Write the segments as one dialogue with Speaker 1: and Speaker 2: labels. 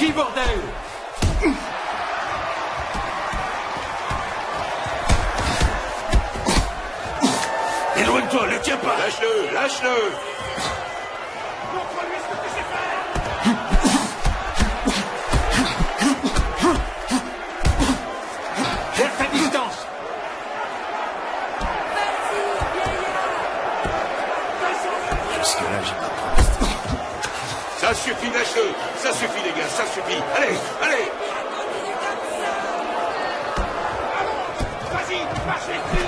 Speaker 1: qui, bordel?
Speaker 2: Éloigne-toi, le tiens pas.
Speaker 3: Lâche-le, lâche-le.
Speaker 2: Montre-lui ce que tu sais faire.
Speaker 1: Gère ta distance.
Speaker 3: Jusque-là, j'ai pas pris. Ça suffit, lâche-le. Ça suffit, les gars, ça suffit. Allez, allez.
Speaker 2: Vas-y, marche les dessus.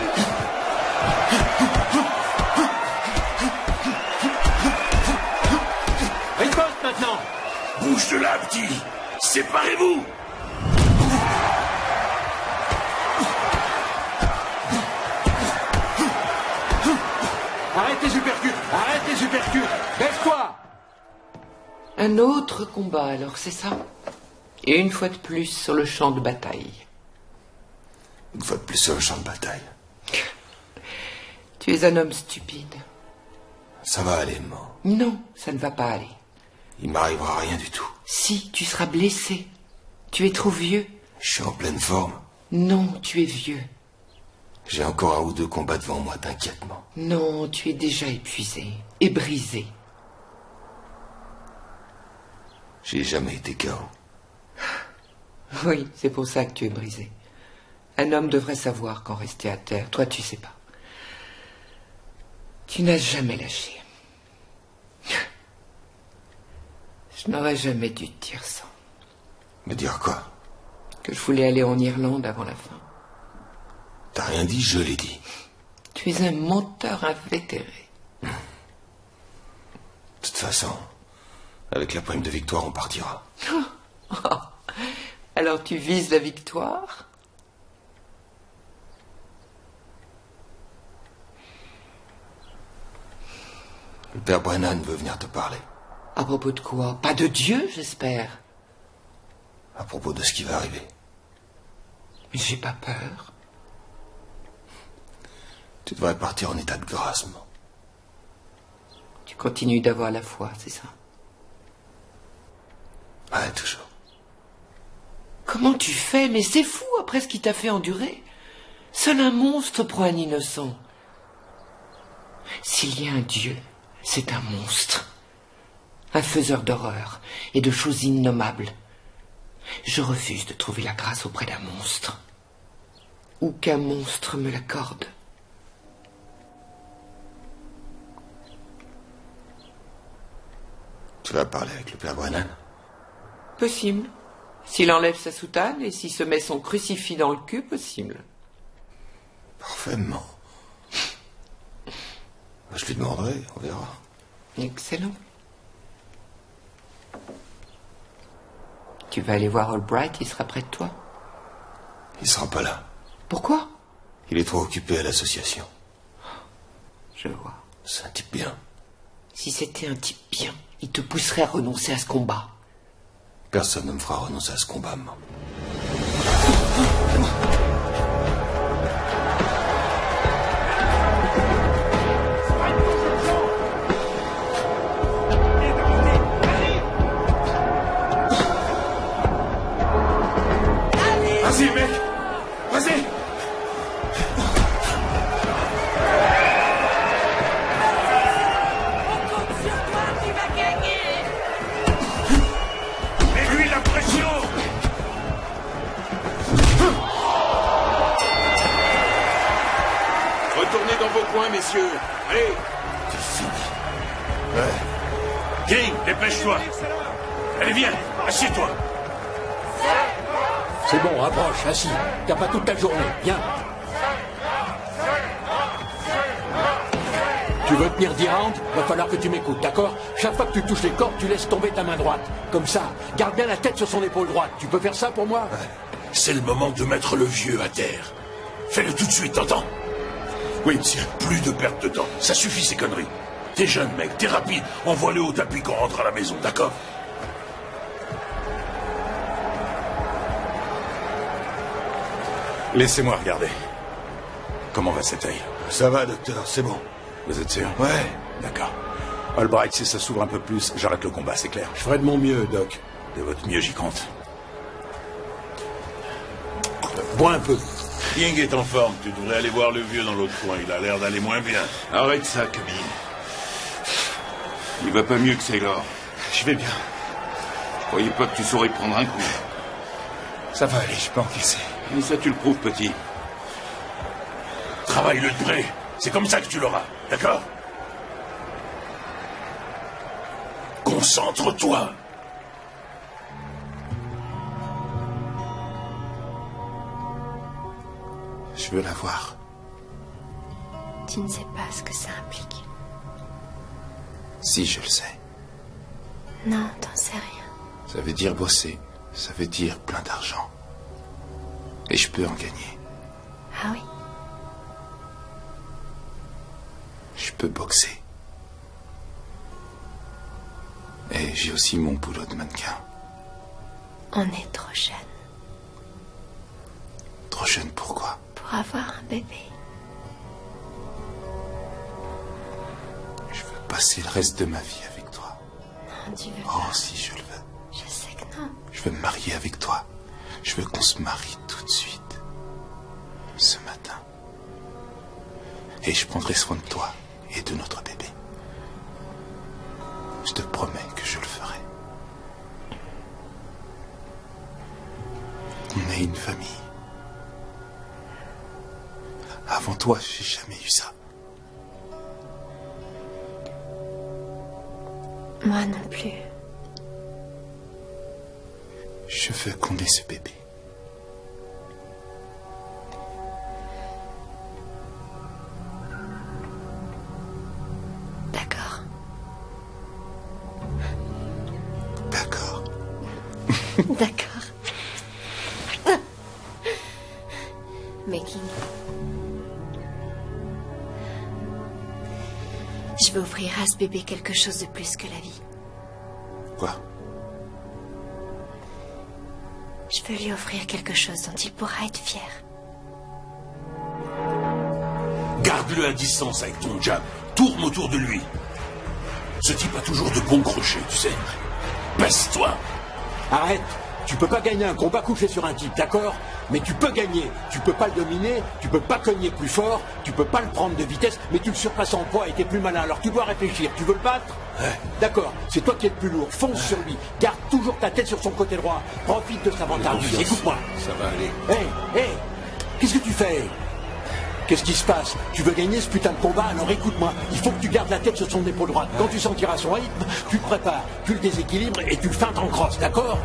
Speaker 1: Riposte maintenant.
Speaker 2: Bouge de là, petit. Séparez-vous.
Speaker 1: Arrête les uppercuts. Arrête les uppercuts. Baisse-toi.
Speaker 4: Un autre combat, alors, c'est ça? Et une fois de plus sur le champ de bataille.
Speaker 3: Une fois de plus sur le champ de bataille.
Speaker 4: Tu es un homme stupide.
Speaker 3: Ça va aller, maman.
Speaker 4: Non, ça ne va pas aller.
Speaker 3: Il m'arrivera rien du tout.
Speaker 4: Si, tu seras blessé. Tu es trop vieux.
Speaker 3: Je suis en pleine forme.
Speaker 4: Non, tu es vieux.
Speaker 3: J'ai encore 1 ou 2 combats devant moi, t'inquiète, maman.
Speaker 4: Non, tu es déjà épuisé et brisé.
Speaker 3: J'ai jamais été KO.
Speaker 4: Oui, c'est pour ça que tu es brisé. Un homme devrait savoir quand rester à terre. Toi, tu sais pas. Tu n'as jamais lâché. Je n'aurais jamais dû te dire ça.
Speaker 3: Me dire quoi?
Speaker 4: Que je voulais aller en Irlande avant la fin.
Speaker 3: T'as rien dit, je l'ai dit.
Speaker 4: Tu es un menteur invétéré.
Speaker 3: De toute façon, avec la prime de victoire, on partira.
Speaker 4: Alors tu vises la victoire?
Speaker 3: Le père Brennan veut venir te parler.
Speaker 4: À propos de quoi? Pas de Dieu, j'espère.
Speaker 3: À propos de ce qui va arriver.
Speaker 4: Mais j'ai pas peur.
Speaker 3: Tu devrais partir en état de grâce, maman.
Speaker 4: Tu continues d'avoir la foi, c'est ça?
Speaker 3: Ouais, toujours.
Speaker 4: Comment tu fais? Mais c'est fou après ce qu'il t'a fait endurer. Seul un monstre prend un innocent. S'il y a un Dieu, c'est un monstre. Un faiseur d'horreur et de choses innommables. Je refuse de trouver la grâce auprès d'un monstre. Ou qu'un monstre me l'accorde.
Speaker 3: Tu vas parler avec le père Brennan?
Speaker 4: Possible. S'il enlève sa soutane et s'il se met son crucifix dans le cul, possible.
Speaker 3: Parfaitement. Je lui demanderai, on verra.
Speaker 4: Excellent. Tu vas aller voir Albright, il sera près de toi.
Speaker 3: Il sera pas là.
Speaker 4: Pourquoi?
Speaker 3: Il est trop occupé à l'association.
Speaker 4: Je vois.
Speaker 3: C'est un type bien.
Speaker 4: Si c'était un type bien, il te pousserait à renoncer à ce combat.
Speaker 3: Personne ne me fera renoncer à ce combat, maman.
Speaker 2: Vas-y, mec. Vas-y. Mets-lui la pression.
Speaker 3: Retournez dans vos coins, messieurs. Allez.
Speaker 2: C'est fini. Ouais. King, dépêche-toi. Allez, viens. Assieds-toi.
Speaker 1: C'est bon, approche, assis. T'as pas toute ta journée. Viens. Tu veux tenir 10 rounds? Va falloir que tu m'écoutes, d'accord? Chaque fois que tu touches les cordes, tu laisses tomber ta main droite. Comme ça. Garde bien la tête sur son épaule droite. Tu peux faire ça pour moi?
Speaker 2: C'est le moment de mettre le vieux à terre. Fais-le tout de suite, t'entends? Oui, monsieur. Plus de perte de temps. Ça suffit, ces conneries. T'es jeune, mec. T'es rapide. Envoie-le au tapis qu'on rentre à la maison, d'accord?
Speaker 5: Laissez-moi regarder. Comment va cet œil?
Speaker 3: Ça va, docteur, c'est bon.
Speaker 5: Vous êtes sûr?
Speaker 3: Ouais.
Speaker 5: D'accord. Albright, si ça s'ouvre un peu plus, j'arrête le combat, c'est clair?
Speaker 1: Je ferai de mon mieux, Doc.
Speaker 5: De votre mieux, j'y compte.
Speaker 1: Bois un peu.
Speaker 2: King est en forme. Tu devrais aller voir le vieux dans l'autre coin. Il a l'air d'aller moins bien.
Speaker 3: Arrête ça, Camille. Il va pas mieux que Sailor.
Speaker 6: Je vais bien.
Speaker 3: Je croyais pas que tu saurais prendre un coup.
Speaker 6: Ça va aller, je peux encaisser.
Speaker 3: Mais ça, tu le prouves, petit.
Speaker 2: Travaille-le de près. C'est comme ça que tu l'auras. D'accord? Concentre-toi.
Speaker 6: Je veux la voir.
Speaker 7: Tu ne sais pas ce que ça implique.
Speaker 6: Si, je le sais.
Speaker 7: Non, t'en sais rien.
Speaker 6: Ça veut dire bosser. Ça veut dire plein d'argent. Et je peux en gagner.
Speaker 7: Ah oui?
Speaker 6: Je peux boxer. Et j'ai aussi mon boulot de mannequin.
Speaker 7: On est trop jeunes
Speaker 6: Trop jeune, pourquoi?
Speaker 7: pour avoir un bébé.
Speaker 6: Je veux passer le reste de ma vie avec toi.
Speaker 7: Non, tu veux
Speaker 6: Oh,
Speaker 7: pas.
Speaker 6: si, je le veux.
Speaker 7: Je sais que non.
Speaker 6: Je veux me marier avec toi. Je veux qu'on se marie tout de suite. Ce matin. Et je prendrai soin de toi et de notre bébé. Je te promets que je le ferai. On est une famille. Avant toi, j'ai jamais eu ça.
Speaker 7: Moi non plus.
Speaker 6: Je veux qu'on ait ce bébé.
Speaker 7: D'accord.
Speaker 6: D'accord.
Speaker 7: D'accord. Mais King, je veux offrir à ce bébé quelque chose de plus que la vie.
Speaker 6: Quoi?
Speaker 7: Je veux lui offrir quelque chose dont il pourra être fier.
Speaker 2: Garde-le à distance avec ton jab. Tourne autour de lui. Ce type a toujours de bons crochets, tu sais. Baisse-toi.
Speaker 1: Arrête. Tu peux pas gagner un combat couché sur un type, d'accord? Mais tu peux gagner. Tu peux pas le dominer, tu peux pas cogner plus fort, tu peux pas le prendre de vitesse, mais tu le surpasses en poids et t'es plus malin. Alors tu dois réfléchir. Tu veux le battre? D'accord, c'est toi qui es le plus lourd. Fonce sur lui. Garde toujours ta tête sur son côté droit. Profite de sa vantardise. Écoute-moi.
Speaker 2: Ça va aller.
Speaker 1: Hé, qu'est-ce que tu fais? Qu'est-ce qui se passe? Tu veux gagner ce putain de combat? Alors écoute-moi, il faut que tu gardes la tête sur son épaule droite. Quand tu sentiras son rythme, tu te prépares, tu le déséquilibres et tu le feintes en crosse, d'accord?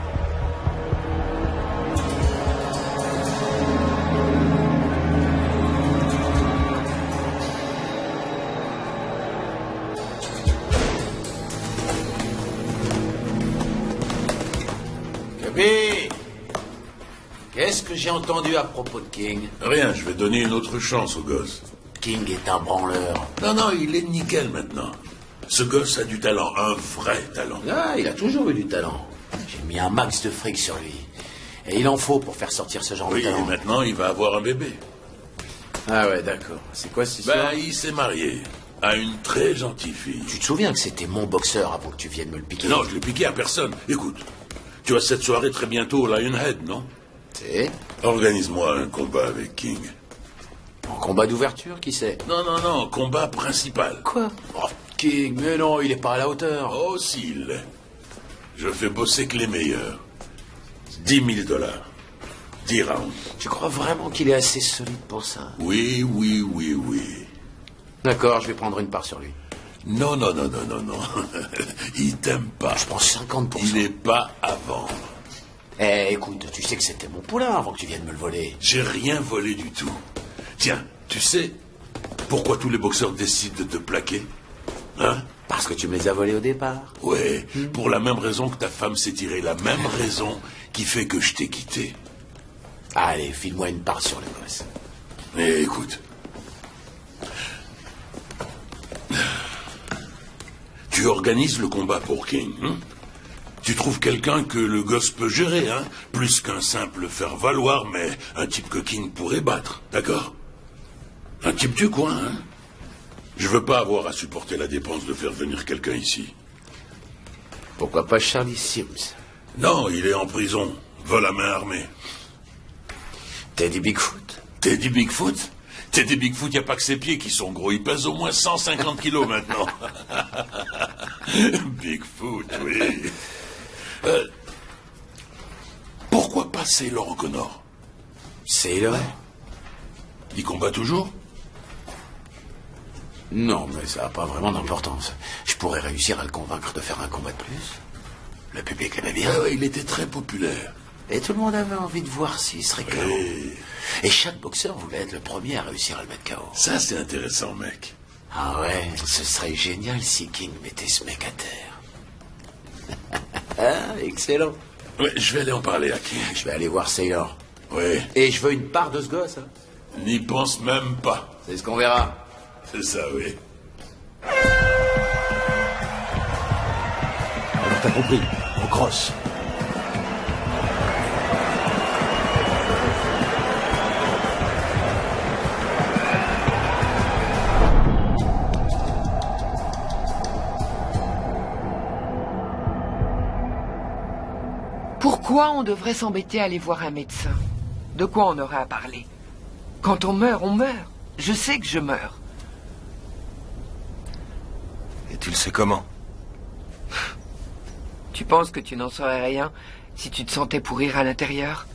Speaker 8: Gabi! Qu'est-ce que j'ai entendu à propos de King?
Speaker 2: Rien, je vais donner une autre chance au gosse.
Speaker 8: King est un branleur.
Speaker 2: Non, il est nickel maintenant. Ce gosse a du talent, un vrai talent.
Speaker 8: Ah, il a toujours eu du talent. J'ai mis un max de fric sur lui. Et il en faut pour faire sortir ce genre de
Speaker 2: Oui, et
Speaker 8: talent.
Speaker 2: maintenant il va avoir un bébé.
Speaker 8: Ah ouais, d'accord. C'est quoi cette histoire?
Speaker 2: Il s'est marié à une très gentille fille.
Speaker 8: Tu te souviens que c'était mon boxeur avant que tu viennes me le piquer?
Speaker 2: Non, je l'ai piqué à personne. Écoute, tu as cette soirée très bientôt au Lionhead, non?
Speaker 8: C'est
Speaker 2: Organise-moi un combat avec King.
Speaker 8: en combat d'ouverture, qui sait?
Speaker 2: Non, combat principal.
Speaker 8: Quoi? Oh, King, mais non, il est pas à la hauteur.
Speaker 2: Oh, s'il l'est. Je fais bosser que les meilleurs. 10 000 $. 10 rounds.
Speaker 8: Tu crois vraiment qu'il est assez solide pour ça?
Speaker 2: Oui.
Speaker 8: D'accord, je vais prendre une part sur lui.
Speaker 2: Non. Il t'aime pas.
Speaker 8: Je prends 50%.
Speaker 2: Il n'est pas à vendre.
Speaker 8: Eh, écoute, tu sais que c'était mon poulain avant que tu viennes me le voler.
Speaker 2: J'ai rien volé du tout. Tiens, tu sais pourquoi tous les boxeurs décident de te plaquer? Hein?
Speaker 8: Parce que tu me les as volés au départ.
Speaker 2: Ouais, pour la même raison que ta femme s'est tirée, la même raison qui fait que je t'ai quitté.
Speaker 8: Allez, file-moi une part sur le gosse.
Speaker 2: Mais écoute, tu organises le combat pour King, hein? Tu trouves quelqu'un que le gosse peut gérer, hein? Plus qu'un simple faire-valoir, mais un type que King pourrait battre, d'accord? Un type du coin, hein? Je veux pas avoir à supporter la dépense de faire venir quelqu'un ici.
Speaker 8: Pourquoi pas Charlie Sims?
Speaker 2: Non, il est en prison. Vol à main armée.
Speaker 8: Teddy Bigfoot.
Speaker 2: Teddy Bigfoot? Teddy Bigfoot, il n'y a pas que ses pieds qui sont gros. Il pèse au moins 150 kilos maintenant. Bigfoot, oui. Pourquoi pas Sailor O'Connor?
Speaker 8: Sailor?
Speaker 2: Il combat toujours?
Speaker 8: Non, mais ça n'a pas vraiment d'importance. Je pourrais réussir à le convaincre de faire un combat de plus. Le public l'aimait bien.
Speaker 2: Ah ouais, il était très populaire.
Speaker 8: Et tout le monde avait envie de voir s'il serait KO.
Speaker 2: Oui.
Speaker 8: Et chaque boxeur voulait être le premier à réussir à le mettre KO.
Speaker 2: Ça, c'est intéressant, mec.
Speaker 8: Ah ouais, ce serait génial si King mettait ce mec à terre. Ah, excellent.
Speaker 2: Ouais, je vais aller en parler à King.
Speaker 8: Je vais aller voir Sailor.
Speaker 2: Oui.
Speaker 8: Et je veux une part de ce gosse. Hein.
Speaker 2: N'y pense même pas.
Speaker 8: C'est ce qu'on verra.
Speaker 2: C'est ça, oui.
Speaker 1: Alors t'as compris, on crosse.
Speaker 4: Pourquoi on devrait s'embêter à aller voir un médecin? De quoi on aurait à parler? Quand on meurt, on meurt. Je sais que je meurs.
Speaker 5: Et tu le sais comment?
Speaker 4: Tu penses que tu n'en saurais rien si tu te sentais pourrir à l'intérieur?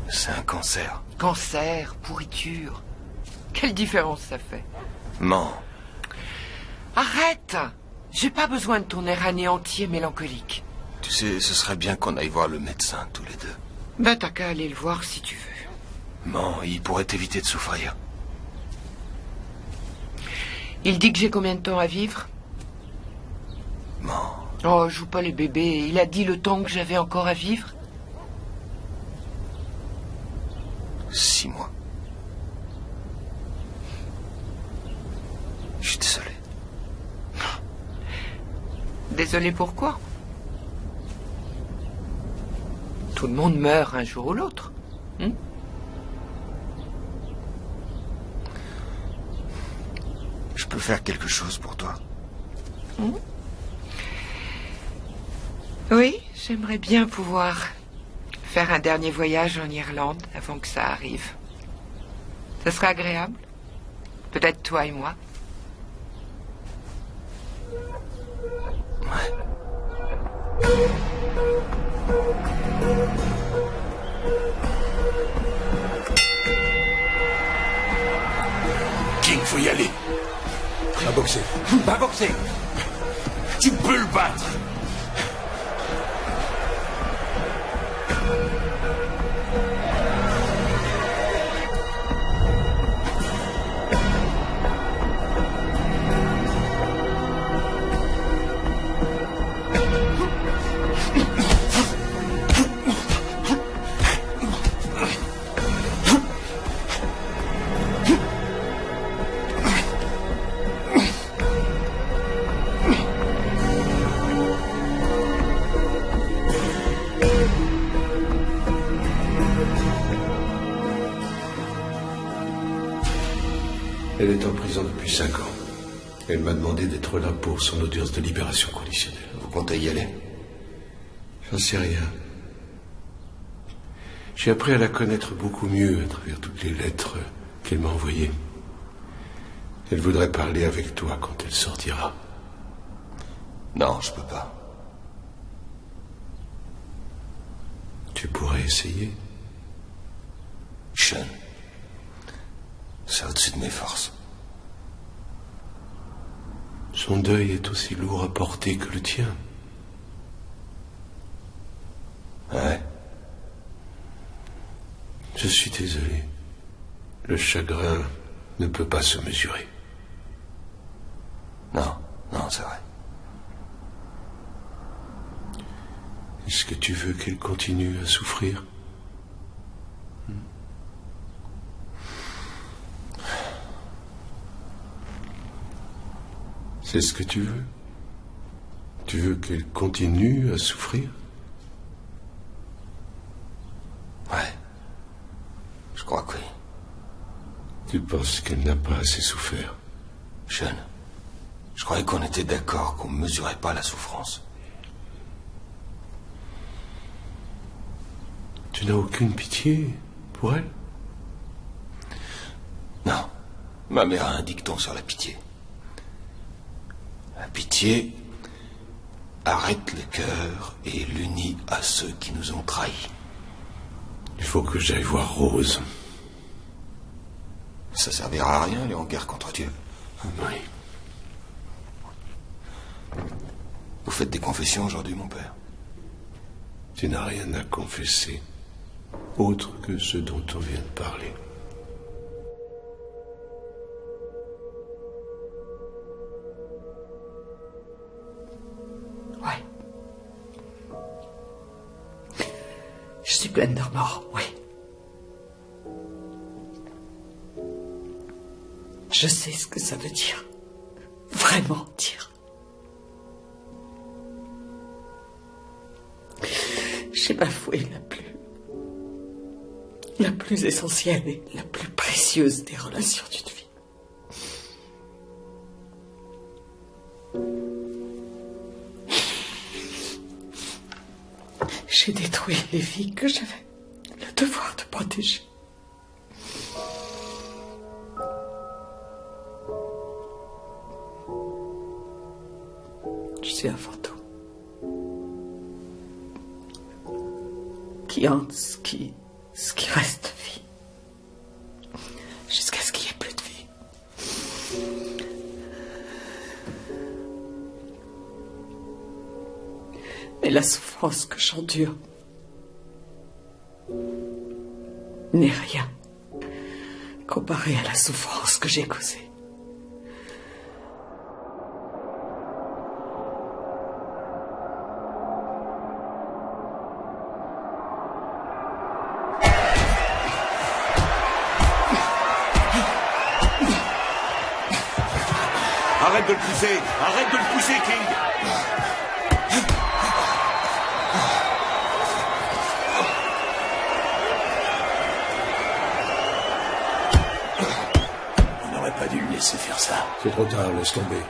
Speaker 5: C'est un cancer.
Speaker 4: Cancer, pourriture. Quelle différence ça fait?
Speaker 5: Non.
Speaker 4: Arrête! J'ai pas besoin de ton air anéanti et mélancolique.
Speaker 5: Tu sais, ce serait bien qu'on aille voir le médecin tous les deux.
Speaker 4: Ben t'as qu'à aller le voir si tu veux.
Speaker 5: Non, il pourrait t'éviter de souffrir.
Speaker 4: Il dit que j'ai combien de temps à vivre?
Speaker 5: Non.
Speaker 4: Oh, joue pas les bébés. Il a dit le temps que j'avais encore à vivre?
Speaker 5: 6 mois. Je suis désolé.
Speaker 4: Désolé pourquoi? Tout le monde meurt un jour ou l'autre.
Speaker 5: Je peux faire quelque chose pour toi.
Speaker 4: Oui, j'aimerais bien pouvoir faire un dernier voyage en Irlande avant que ça arrive. Ça serait agréable. Peut-être toi et moi.
Speaker 2: King, faut y aller.
Speaker 1: Va boxer. Va boxer.
Speaker 2: Tu peux le battre.
Speaker 9: Elle est en prison depuis 5 ans. Elle m'a demandé d'être là pour son audience de libération conditionnelle.
Speaker 5: Vous comptez y aller?
Speaker 9: J'en sais rien. J'ai appris à la connaître beaucoup mieux à travers toutes les lettres qu'elle m'a envoyées. Elle voudrait parler avec toi quand elle sortira.
Speaker 5: Non, je peux pas.
Speaker 9: Tu pourrais essayer.
Speaker 5: Sean, c'est au-dessus de mes forces.
Speaker 9: Son deuil est aussi lourd à porter que le tien.
Speaker 5: Ouais.
Speaker 9: Je suis désolé. Le chagrin ne peut pas se mesurer.
Speaker 5: Non, c'est vrai.
Speaker 9: Est-ce que tu veux qu'elle continue à souffrir? C'est ce que tu veux? Tu veux qu'elle continue à souffrir?
Speaker 5: Ouais. Je crois que oui.
Speaker 9: Tu penses qu'elle n'a pas assez souffert?
Speaker 5: Sean, Je croyais qu'on était d'accord, qu'on ne mesurait pas la souffrance.
Speaker 9: Tu n'as aucune pitié pour elle?
Speaker 5: Non. Ma mère a un dicton sur la pitié. La pitié arrête le cœur et l'unit à ceux qui nous ont trahis.
Speaker 9: Il faut que j'aille voir Rose.
Speaker 5: Ça servira à rien, elle est en guerre contre Dieu.
Speaker 9: Oui.
Speaker 5: Vous faites des confessions aujourd'hui, mon père?
Speaker 9: Tu n'as rien à confesser, autre que ce dont on vient de parler.
Speaker 4: Ouais. Je suis pleine de remords, oui. Je sais ce que ça veut dire. Vraiment dire. J'ai bafoué la plus essentielle et la plus précieuse des relations d'une vie. J'ai détruit les vies que j'avais le devoir de protéger. Je suis un fantôme qui hante ce qui reste de vie, jusqu'à ce qu'il n'y ait plus de vie. Mais la souffrance que j'endure n'est rien comparée à la souffrance que j'ai causée.
Speaker 3: Arrête de le pousser! Arrête de le pousser, King!
Speaker 2: On n'aurait pas dû le laisser faire ça.
Speaker 9: C'est trop tard, laisse tomber.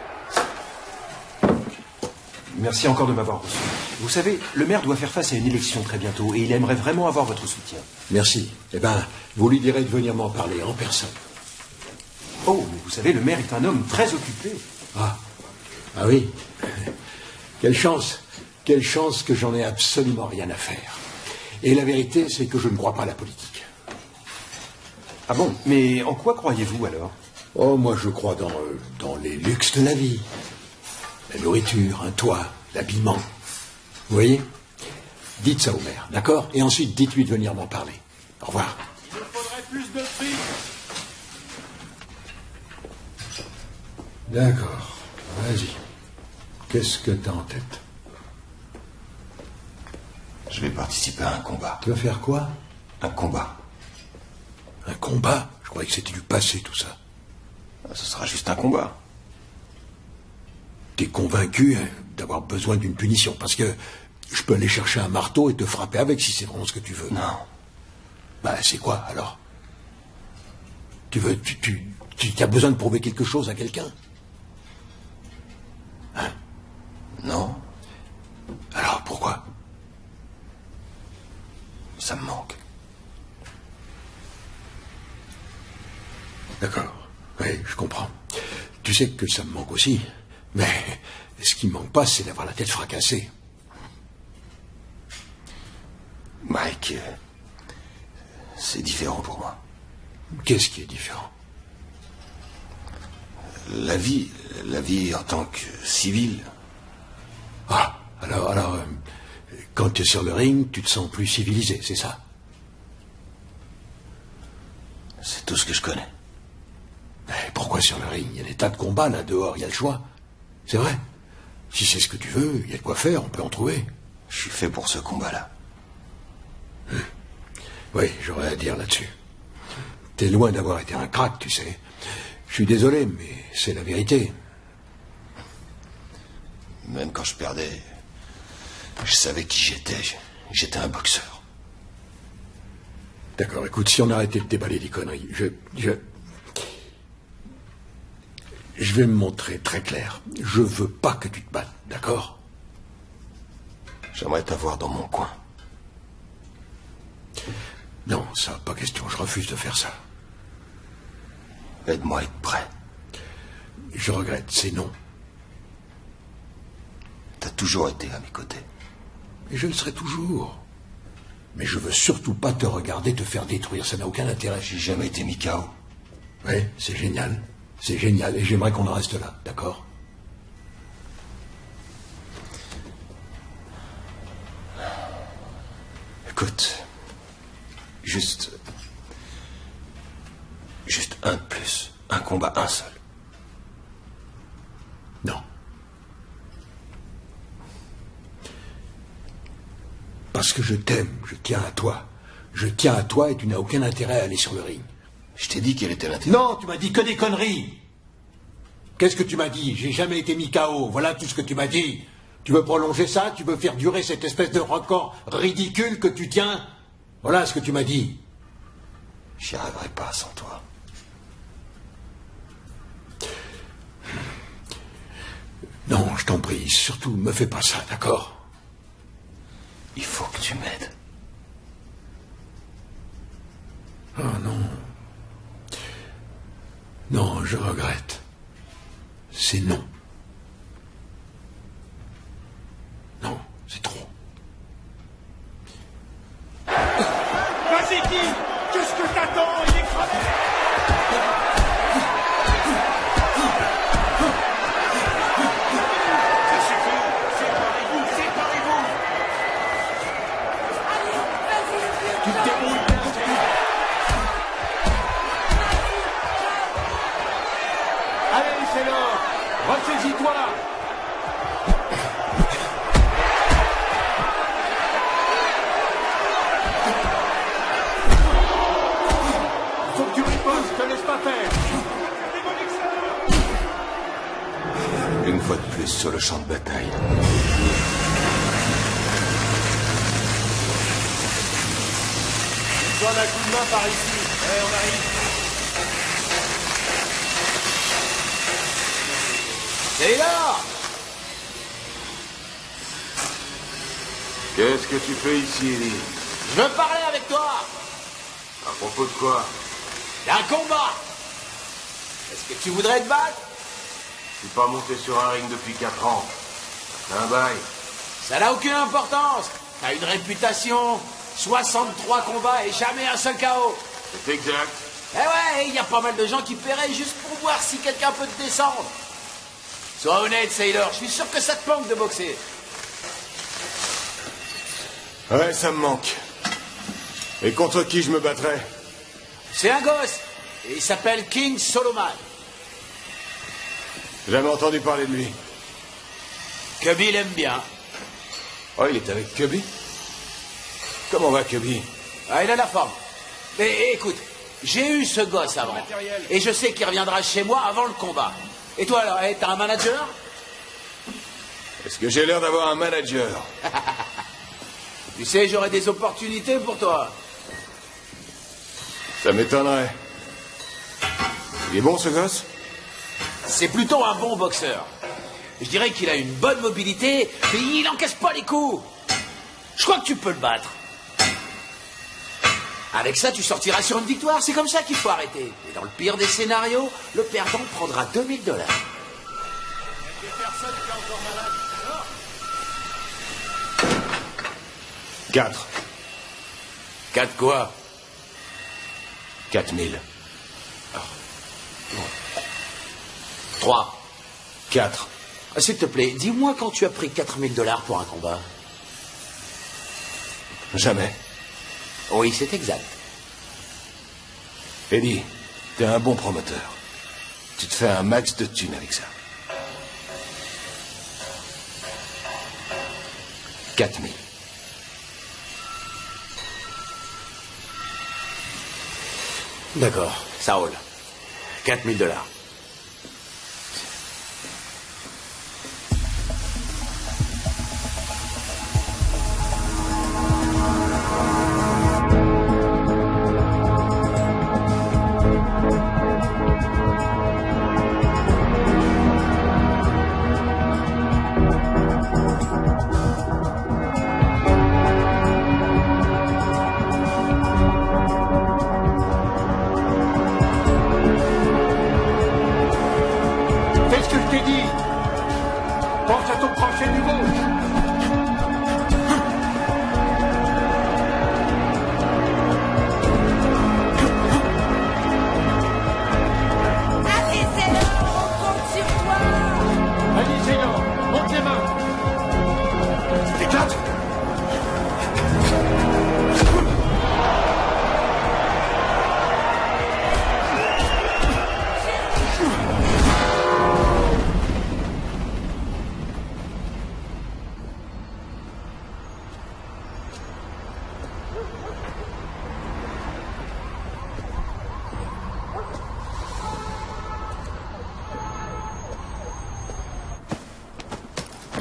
Speaker 10: Merci encore de m'avoir reçu. Vous savez, le maire doit faire face à une élection très bientôt et il aimerait vraiment avoir votre soutien.
Speaker 1: Merci. Eh ben, vous lui direz de venir m'en parler en personne.
Speaker 10: Oh, mais vous savez, le maire est un homme très occupé.
Speaker 1: Ah oui. Quelle chance que j'en ai absolument rien à faire. Et la vérité, c'est que je ne crois pas à la politique.
Speaker 10: Ah bon? Mais en quoi croyez-vous alors?
Speaker 1: Oh, moi je crois dans les luxes de la vie. La nourriture, un toit, l'habillement. Vous voyez? Dites ça au maire, d'accord? Et ensuite, dites-lui de venir m'en parler. Au revoir.
Speaker 3: Il me faudrait plus de fric!
Speaker 9: D'accord, vas-y. Qu'est-ce que t'as en tête?
Speaker 5: Je vais participer à un combat.
Speaker 9: Tu vas faire quoi?
Speaker 5: Un combat.
Speaker 1: Un combat? Je croyais que c'était du passé, tout ça.
Speaker 5: Ce sera juste un combat.
Speaker 1: T'es convaincu d'avoir besoin d'une punition? Parce que je peux aller chercher un marteau et te frapper avec si c'est vraiment ce que tu veux.
Speaker 5: Non.
Speaker 1: Bah, c'est quoi, alors? Tu as besoin de prouver quelque chose à quelqu'un? Hein?
Speaker 5: Non.
Speaker 1: Alors, pourquoi?
Speaker 5: Ça me manque.
Speaker 1: D'accord. Oui, je comprends. Tu sais que ça me manque aussi. Mais ce qui me manque pas, c'est d'avoir la tête fracassée.
Speaker 5: Mike, c'est différent pour moi.
Speaker 1: Qu'est-ce qui est différent?
Speaker 5: La vie en tant que civil.
Speaker 1: Ah, alors, quand tu es sur le ring, tu te sens plus civilisé, c'est ça?
Speaker 5: C'est tout ce que je connais.
Speaker 1: Mais pourquoi sur le ring? Il y a des tas de combats là dehors, il y a le choix. C'est vrai. Si c'est ce que tu veux, il y a de quoi faire, on peut en trouver.
Speaker 5: Je suis fait pour ce combat-là.
Speaker 1: Oui, j'aurais à dire là-dessus. T'es loin d'avoir été un crack, tu sais. Je suis désolé, mais c'est la vérité.
Speaker 5: Même quand je perdais, je savais qui j'étais. J'étais un boxeur.
Speaker 1: D'accord, écoute, si on arrêtait de déballer des conneries, je vais me montrer très clair. Je veux pas que tu te battes, d'accord?
Speaker 5: J'aimerais t'avoir dans mon coin.
Speaker 1: Non, ça, pas question, je refuse de faire ça.
Speaker 5: Aide-moi à être prêt.
Speaker 1: Je regrette, c'est non.
Speaker 5: T'as toujours été à mes côtés.
Speaker 1: Et je le serai toujours. Mais je veux surtout pas te regarder te faire détruire, ça n'a aucun intérêt.
Speaker 5: J'ai jamais été mis KO.
Speaker 1: Oui, c'est génial. C'est génial, et j'aimerais qu'on en reste là, d'accord?
Speaker 5: Écoute, juste un de plus. Un combat, un seul.
Speaker 1: Non. Parce que je t'aime, je tiens à toi. Je tiens à toi et tu n'as aucun intérêt à aller sur le ring.
Speaker 5: Je t'ai dit quel était l'intérêt.
Speaker 1: Non, tu m'as dit que des conneries. Qu'est-ce que tu m'as dit? J'ai jamais été mis KO, voilà tout ce que tu m'as dit. Tu veux prolonger ça? Tu veux faire durer cette espèce de record ridicule que tu tiens? Voilà ce que tu m'as dit.
Speaker 5: J'y arriverai pas sans toi.
Speaker 1: Non, je t'en prie, surtout me fais pas ça, d'accord?
Speaker 5: Il faut que tu m'aides.
Speaker 1: Oh non. Non, je regrette. C'est non. Non, c'est trop.
Speaker 3: Vas-y, King! Qu'est-ce que t'attends? Il est crevé! Ça suffit! Séparez-vous! Séparez-vous!
Speaker 7: Allez, vas-y,
Speaker 1: Tu te débrouilles bien, allez, c'est l'heure. Ressaisis-toi. Faut que tu ripostes, je te laisse pas faire.
Speaker 5: Une fois de plus sur le champ de bataille.
Speaker 3: Donne un coup de main par ici. Allez, on arrive.
Speaker 8: Taylor!
Speaker 11: Qu'est-ce que tu fais ici, Ellie?
Speaker 8: Je veux parler avec toi!
Speaker 11: À propos de quoi?
Speaker 8: D'un combat! Est-ce que tu voudrais te battre?
Speaker 11: Je suis pas monté sur un ring depuis 4 ans. T'as un bail.
Speaker 8: Ça n'a aucune importance. T'as une réputation, 63 combats et jamais un seul KO.
Speaker 11: C'est exact.
Speaker 8: Eh ouais, il y a pas mal de gens qui paieraient juste pour voir si quelqu'un peut te descendre. Sois honnête, Sailor, je suis sûr que ça te manque de boxer.
Speaker 11: Ouais, ça me manque. Et contre qui je me battrais?
Speaker 8: C'est un gosse, et il s'appelle King Solomon.
Speaker 11: Jamais entendu parler de lui.
Speaker 8: Cubby l'aime bien.
Speaker 11: Oh, il est avec Cubby? Comment va Cubby?
Speaker 8: Ah, il a la forme. Mais écoute, j'ai eu ce gosse avant. Et je sais qu'il reviendra chez moi avant le combat. Et toi alors, t'as un manager?
Speaker 11: Est-ce que j'ai l'air d'avoir un manager?
Speaker 8: Tu sais, j'aurai des opportunités pour toi.
Speaker 11: Ça m'étonnerait. Il est bon ce gosse?
Speaker 8: C'est plutôt un bon boxeur. Je dirais qu'il a une bonne mobilité, mais il n'encaisse pas les coups. Je crois que tu peux le battre. Avec ça, tu sortiras sur une victoire. C'est comme ça qu'il faut arrêter. Et dans le pire des scénarios, le perdant prendra $2000. Il y a des personnes qui sont encore malades.
Speaker 11: 4.
Speaker 8: 4 quoi?
Speaker 11: 4000.
Speaker 8: 3.
Speaker 11: 4.
Speaker 8: S'il te plaît, dis-moi quand tu as pris $4000 pour un combat.
Speaker 11: Jamais.
Speaker 8: Oui, c'est exact.
Speaker 11: Eddie, t'es un bon promoteur. Tu te fais un max de thunes avec ça. 4000.
Speaker 8: D'accord, ça roule. $4000.
Speaker 1: t'ai dit. Pense à ton crochet du gauche.
Speaker 12: Allez, Zélo, on compte sur toi.
Speaker 1: Allez, Zélo, monte les mains.
Speaker 2: Éclate.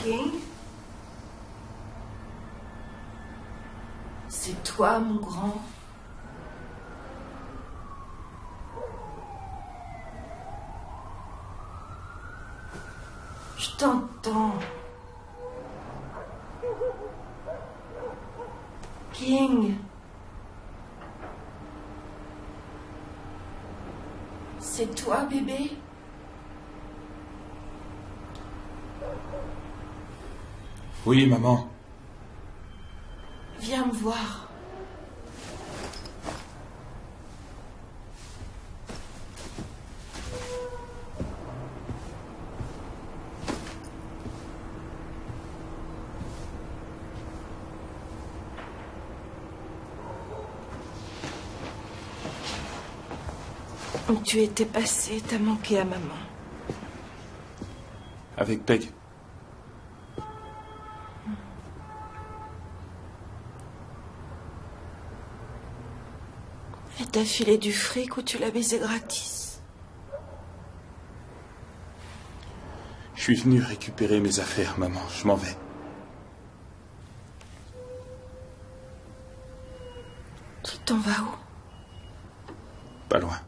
Speaker 7: King? C'est toi, mon grand? Je t'entends. King? C'est toi, bébé?
Speaker 6: Oui, maman.
Speaker 7: Viens me voir. Où tu étais passé, t'as manqué à maman.
Speaker 6: Avec Peg.
Speaker 7: Elle t'a filé du fric ou tu l'as baisé gratis?
Speaker 6: Je suis venu récupérer mes affaires, maman. Je m'en vais.
Speaker 7: Tu t'en vas où?
Speaker 6: Pas loin.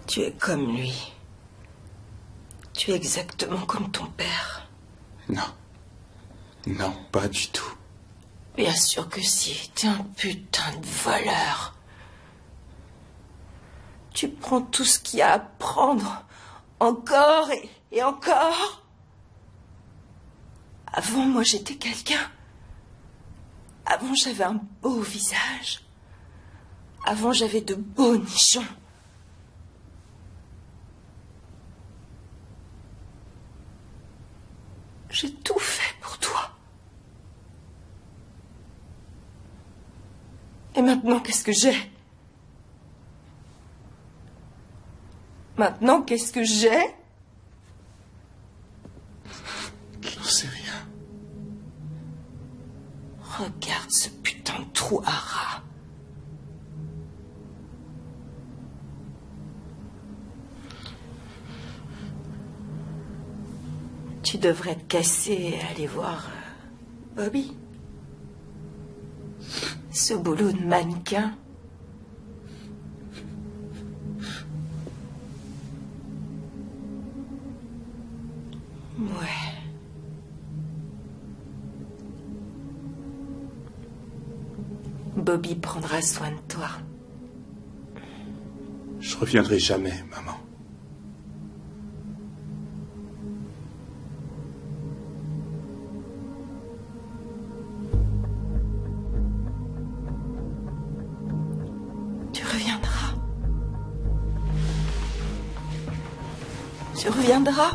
Speaker 7: Tu es comme lui. Tu es exactement comme ton père.
Speaker 6: Non. Non, pas du tout.
Speaker 7: Bien sûr que si. T'es un putain de voleur. Tu prends tout ce qu'il y a à prendre. Encore et encore. Avant, moi, j'étais quelqu'un. Avant, j'avais un beau visage. Avant, j'avais de beaux nichons. J'ai tout fait pour toi. Et maintenant, qu'est-ce que j'ai? Maintenant, qu'est-ce que j'ai?
Speaker 6: J'en sais rien.
Speaker 7: Regarde ce putain de trou à rats. Tu devrais te casser et aller voir Bobby. Ce boulot de mannequin. Ouais. Bobby prendra soin de toi.
Speaker 6: Je reviendrai jamais, maman.
Speaker 7: Tu reviendras. Tu reviendras.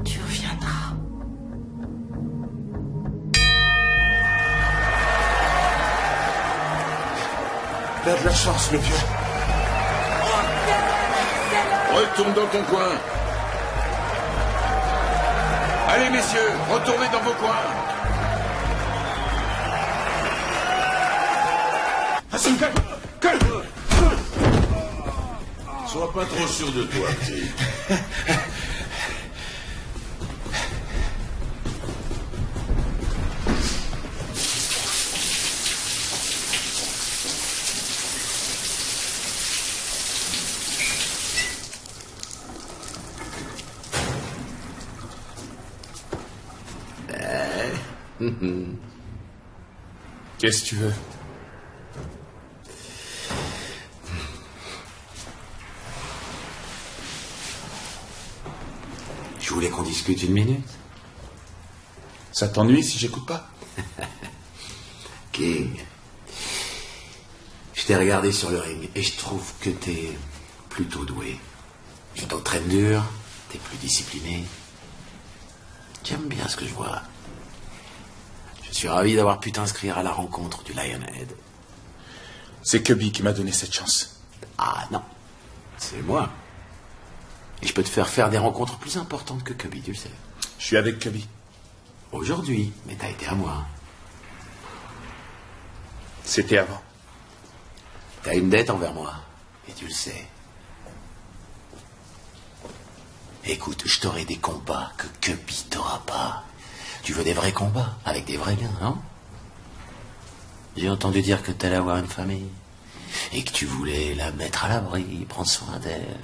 Speaker 7: Tu reviendras.
Speaker 2: T'as de la chance, le vieux. Retourne dans ton coin. Allez, messieurs, retournez dans vos coins.
Speaker 3: Hassan, calme. Sois pas trop sûr de toi, petit.
Speaker 6: Qu'est-ce que tu veux?
Speaker 13: Je voulais qu'on discute une minute.
Speaker 6: Ça t'ennuie si j'écoute pas?
Speaker 13: King, je t'ai regardé sur le ring et je trouve que t'es plutôt doué. Tu t'entraînes dur, t'es plus discipliné. J'aime bien ce que je vois. Je suis ravi d'avoir pu t'inscrire à la rencontre du Lionhead.
Speaker 6: C'est Cubby qui m'a donné cette chance.
Speaker 13: Ah non, c'est moi. Et je peux te faire faire des rencontres plus importantes que Cubby, tu le sais.
Speaker 6: Je suis avec Cubby.
Speaker 13: Aujourd'hui, mais t'as été à moi.
Speaker 6: C'était avant.
Speaker 13: T'as une dette envers moi, et tu le sais. Écoute, je t'aurai des combats que Cubby t'aura pas. Tu veux des vrais combats, avec des vrais gains, hein? J'ai entendu dire que t'allais avoir une famille, et que tu voulais la mettre à l'abri, prendre soin d'elle.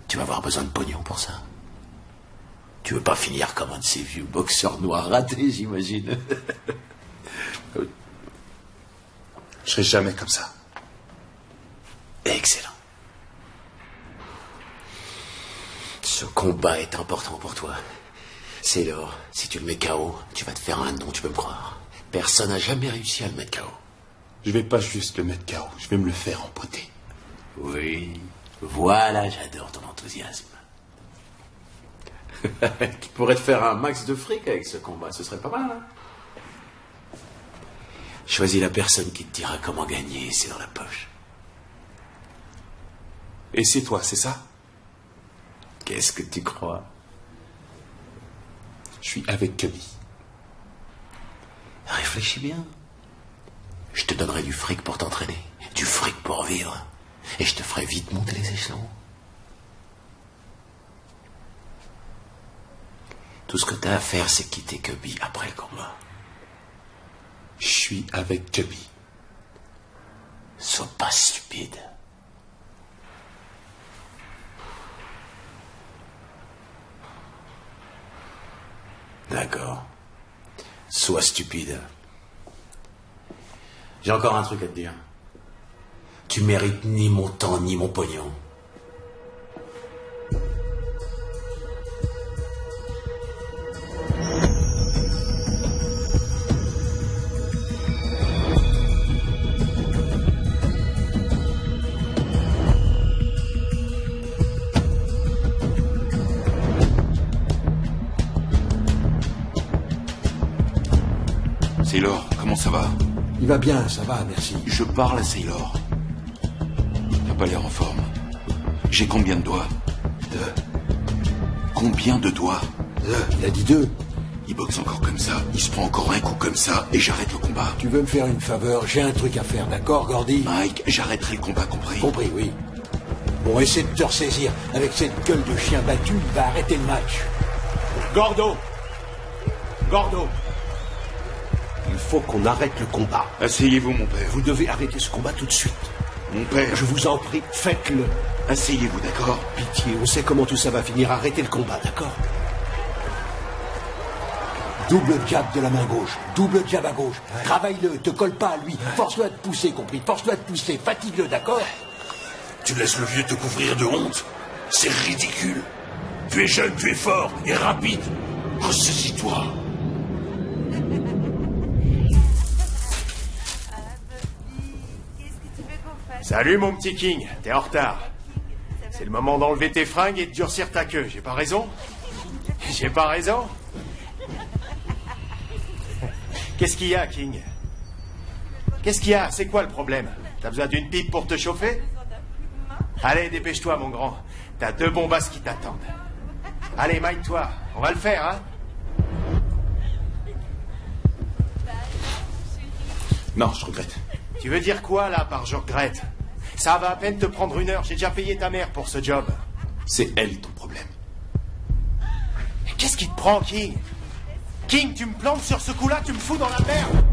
Speaker 13: Tu vas avoir besoin de pognon pour ça. Tu veux pas finir comme un de ces vieux boxeurs noirs ratés, j'imagine.
Speaker 6: Je serai jamais comme ça.
Speaker 13: Excellent. Ce combat est important pour toi. C'est l'or. Si tu le mets KO, tu vas te faire un nom, tu peux me croire. Personne n'a jamais réussi à le mettre KO.
Speaker 6: Je vais pas juste le mettre KO, je vais me le faire empoter.
Speaker 13: Oui, voilà, j'adore ton enthousiasme. Tu pourrais te faire un max de fric avec ce combat, ce serait pas mal, hein? Choisis la personne qui te dira comment gagner, c'est dans la poche.
Speaker 6: Et c'est toi, c'est ça?
Speaker 13: Qu'est-ce que tu crois?
Speaker 6: Je suis avec Cubby.
Speaker 13: Réfléchis bien. Je te donnerai du fric pour t'entraîner, du fric pour vivre, et je te ferai vite monter les échelons. Tout ce que t'as à faire, c'est quitter Cubby après le combat.
Speaker 6: Je suis avec Cubby.
Speaker 13: Sois pas stupide. D'accord. Sois stupide. J'ai encore un truc à te dire. Tu mérites ni mon temps, ni mon pognon.
Speaker 5: Sailor, comment ça va?
Speaker 1: Il va bien, ça va, merci.
Speaker 5: Je parle à Sailor. T'as pas l'air en forme. J'ai combien de doigts? 2. Combien de doigts?
Speaker 1: 2. Il a dit 2.
Speaker 5: Il boxe encore comme ça, il se prend encore un coup comme ça, et j'arrête le combat.
Speaker 1: Tu veux me faire une faveur? J'ai un truc à faire, d'accord, Gordy?
Speaker 5: Mike, j'arrêterai le combat, compris?
Speaker 1: Compris, oui. Bon, essaie de te ressaisir. Avec cette gueule de chien battu, il va arrêter le match. Gordo!
Speaker 9: Il faut qu'on arrête le combat.
Speaker 5: Asseyez-vous, mon père.
Speaker 9: Vous devez arrêter ce combat tout de suite.
Speaker 5: Mon père.
Speaker 9: Je vous en prie, faites-le.
Speaker 5: Asseyez-vous, d'accord?
Speaker 9: Pitié, on sait comment tout ça va finir. Arrêtez le combat, d'accord?
Speaker 1: Double jab de la main gauche, double jab à gauche. Ouais. Travaille-le, te colle pas à lui. Force-le à te pousser, compris? Force-le à te pousser, fatigue-le, d'accord?
Speaker 2: Tu laisses le vieux te couvrir de honte? C'est ridicule. Tu es jeune, tu es fort et rapide. Ressaisis-toi.
Speaker 14: Salut mon petit King, t'es en retard. C'est le moment d'enlever tes fringues et de durcir ta queue, j'ai pas raison? J'ai pas raison? Qu'est-ce qu'il y a, King? Qu'est-ce qu'il y a? C'est quoi le problème? T'as besoin d'une pipe pour te chauffer? Allez, dépêche-toi, mon grand. T'as 2 bombasses qui t'attendent. Allez, maille-toi. On va le faire, hein?
Speaker 6: Non, je regrette.
Speaker 14: Tu veux dire quoi, là, par je regrette? Ça va à peine te prendre 1 heure. J'ai déjà payé ta mère pour ce job.
Speaker 6: C'est elle, ton problème.
Speaker 14: Qu'est-ce qui te prend, King? King, tu me plantes sur ce coup-là, tu me fous dans la merde.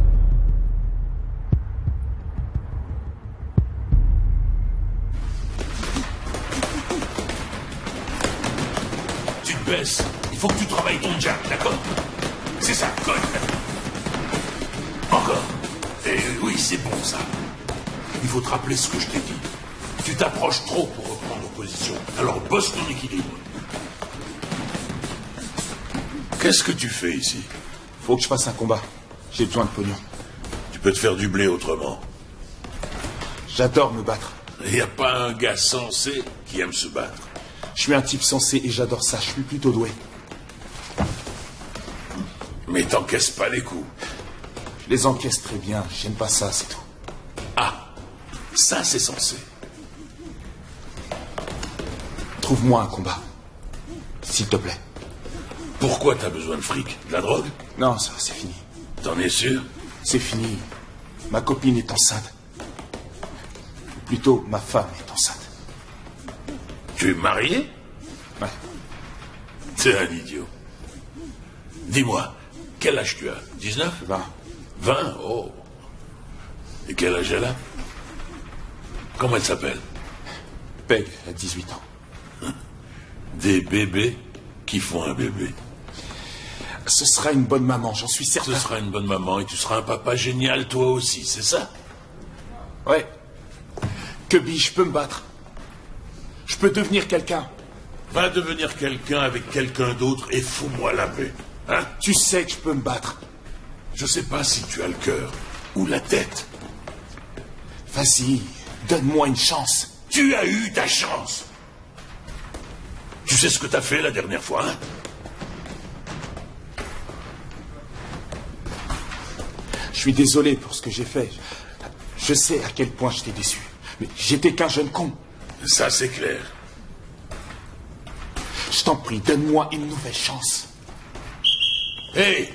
Speaker 2: Tu te baisses. Il faut que tu travailles ton jab, d'accord? C'est ça, cogne. Encore. Et oui, c'est bon ça. Il faut te rappeler ce que je t'ai dit. Tu t'approches trop pour reprendre position. Alors bosse ton équilibre. Qu'est-ce que tu fais ici?
Speaker 14: Faut que je fasse un combat. J'ai besoin de pognon.
Speaker 2: Tu peux te faire du blé autrement.
Speaker 14: J'adore me battre.
Speaker 2: Il n'y a pas un gars sensé qui aime se battre.
Speaker 14: Je suis un type sensé et j'adore ça. Je suis plutôt doué.
Speaker 2: Mais t'encaisses pas les coups.
Speaker 14: Je les encaisse très bien. J'aime pas ça, c'est tout.
Speaker 2: Ah, ça c'est sensé.
Speaker 14: Trouve-moi un combat. S'il te plaît.
Speaker 2: Pourquoi t'as besoin de fric? De la drogue?
Speaker 14: Non, ça, c'est fini.
Speaker 2: T'en es sûr?
Speaker 14: C'est fini. Ma copine est enceinte. Ou plutôt, ma femme est enceinte.
Speaker 2: Tu es marié?
Speaker 14: Ouais.
Speaker 2: T'es un idiot. Dis-moi, quel âge tu as? 19?
Speaker 14: 20.
Speaker 2: 20? Oh. Et quel âge elle a? Comment elle s'appelle?
Speaker 14: Peg a 18 ans.
Speaker 2: Des bébés qui font un bébé.
Speaker 14: Ce sera une bonne maman, j'en suis certain.
Speaker 2: Ce sera une bonne maman et tu seras un papa génial toi aussi, c'est ça?
Speaker 14: Ouais. Cubby, je peux me battre. Je peux devenir quelqu'un.
Speaker 2: Va devenir quelqu'un avec quelqu'un d'autre et fous-moi la paix. Hein?
Speaker 14: Tu sais que je peux me battre.
Speaker 2: Je sais pas si tu as le cœur ou la tête.
Speaker 14: Vas-y, donne-moi une chance.
Speaker 2: Tu as eu ta chance. Tu sais ce que t'as fait la dernière fois, hein?
Speaker 14: Je suis désolé pour ce que j'ai fait. Je sais à quel point je t'ai déçu. Mais j'étais qu'un jeune con.
Speaker 2: Ça, c'est clair.
Speaker 14: Je t'en prie, donne-moi une nouvelle chance.
Speaker 2: Hé!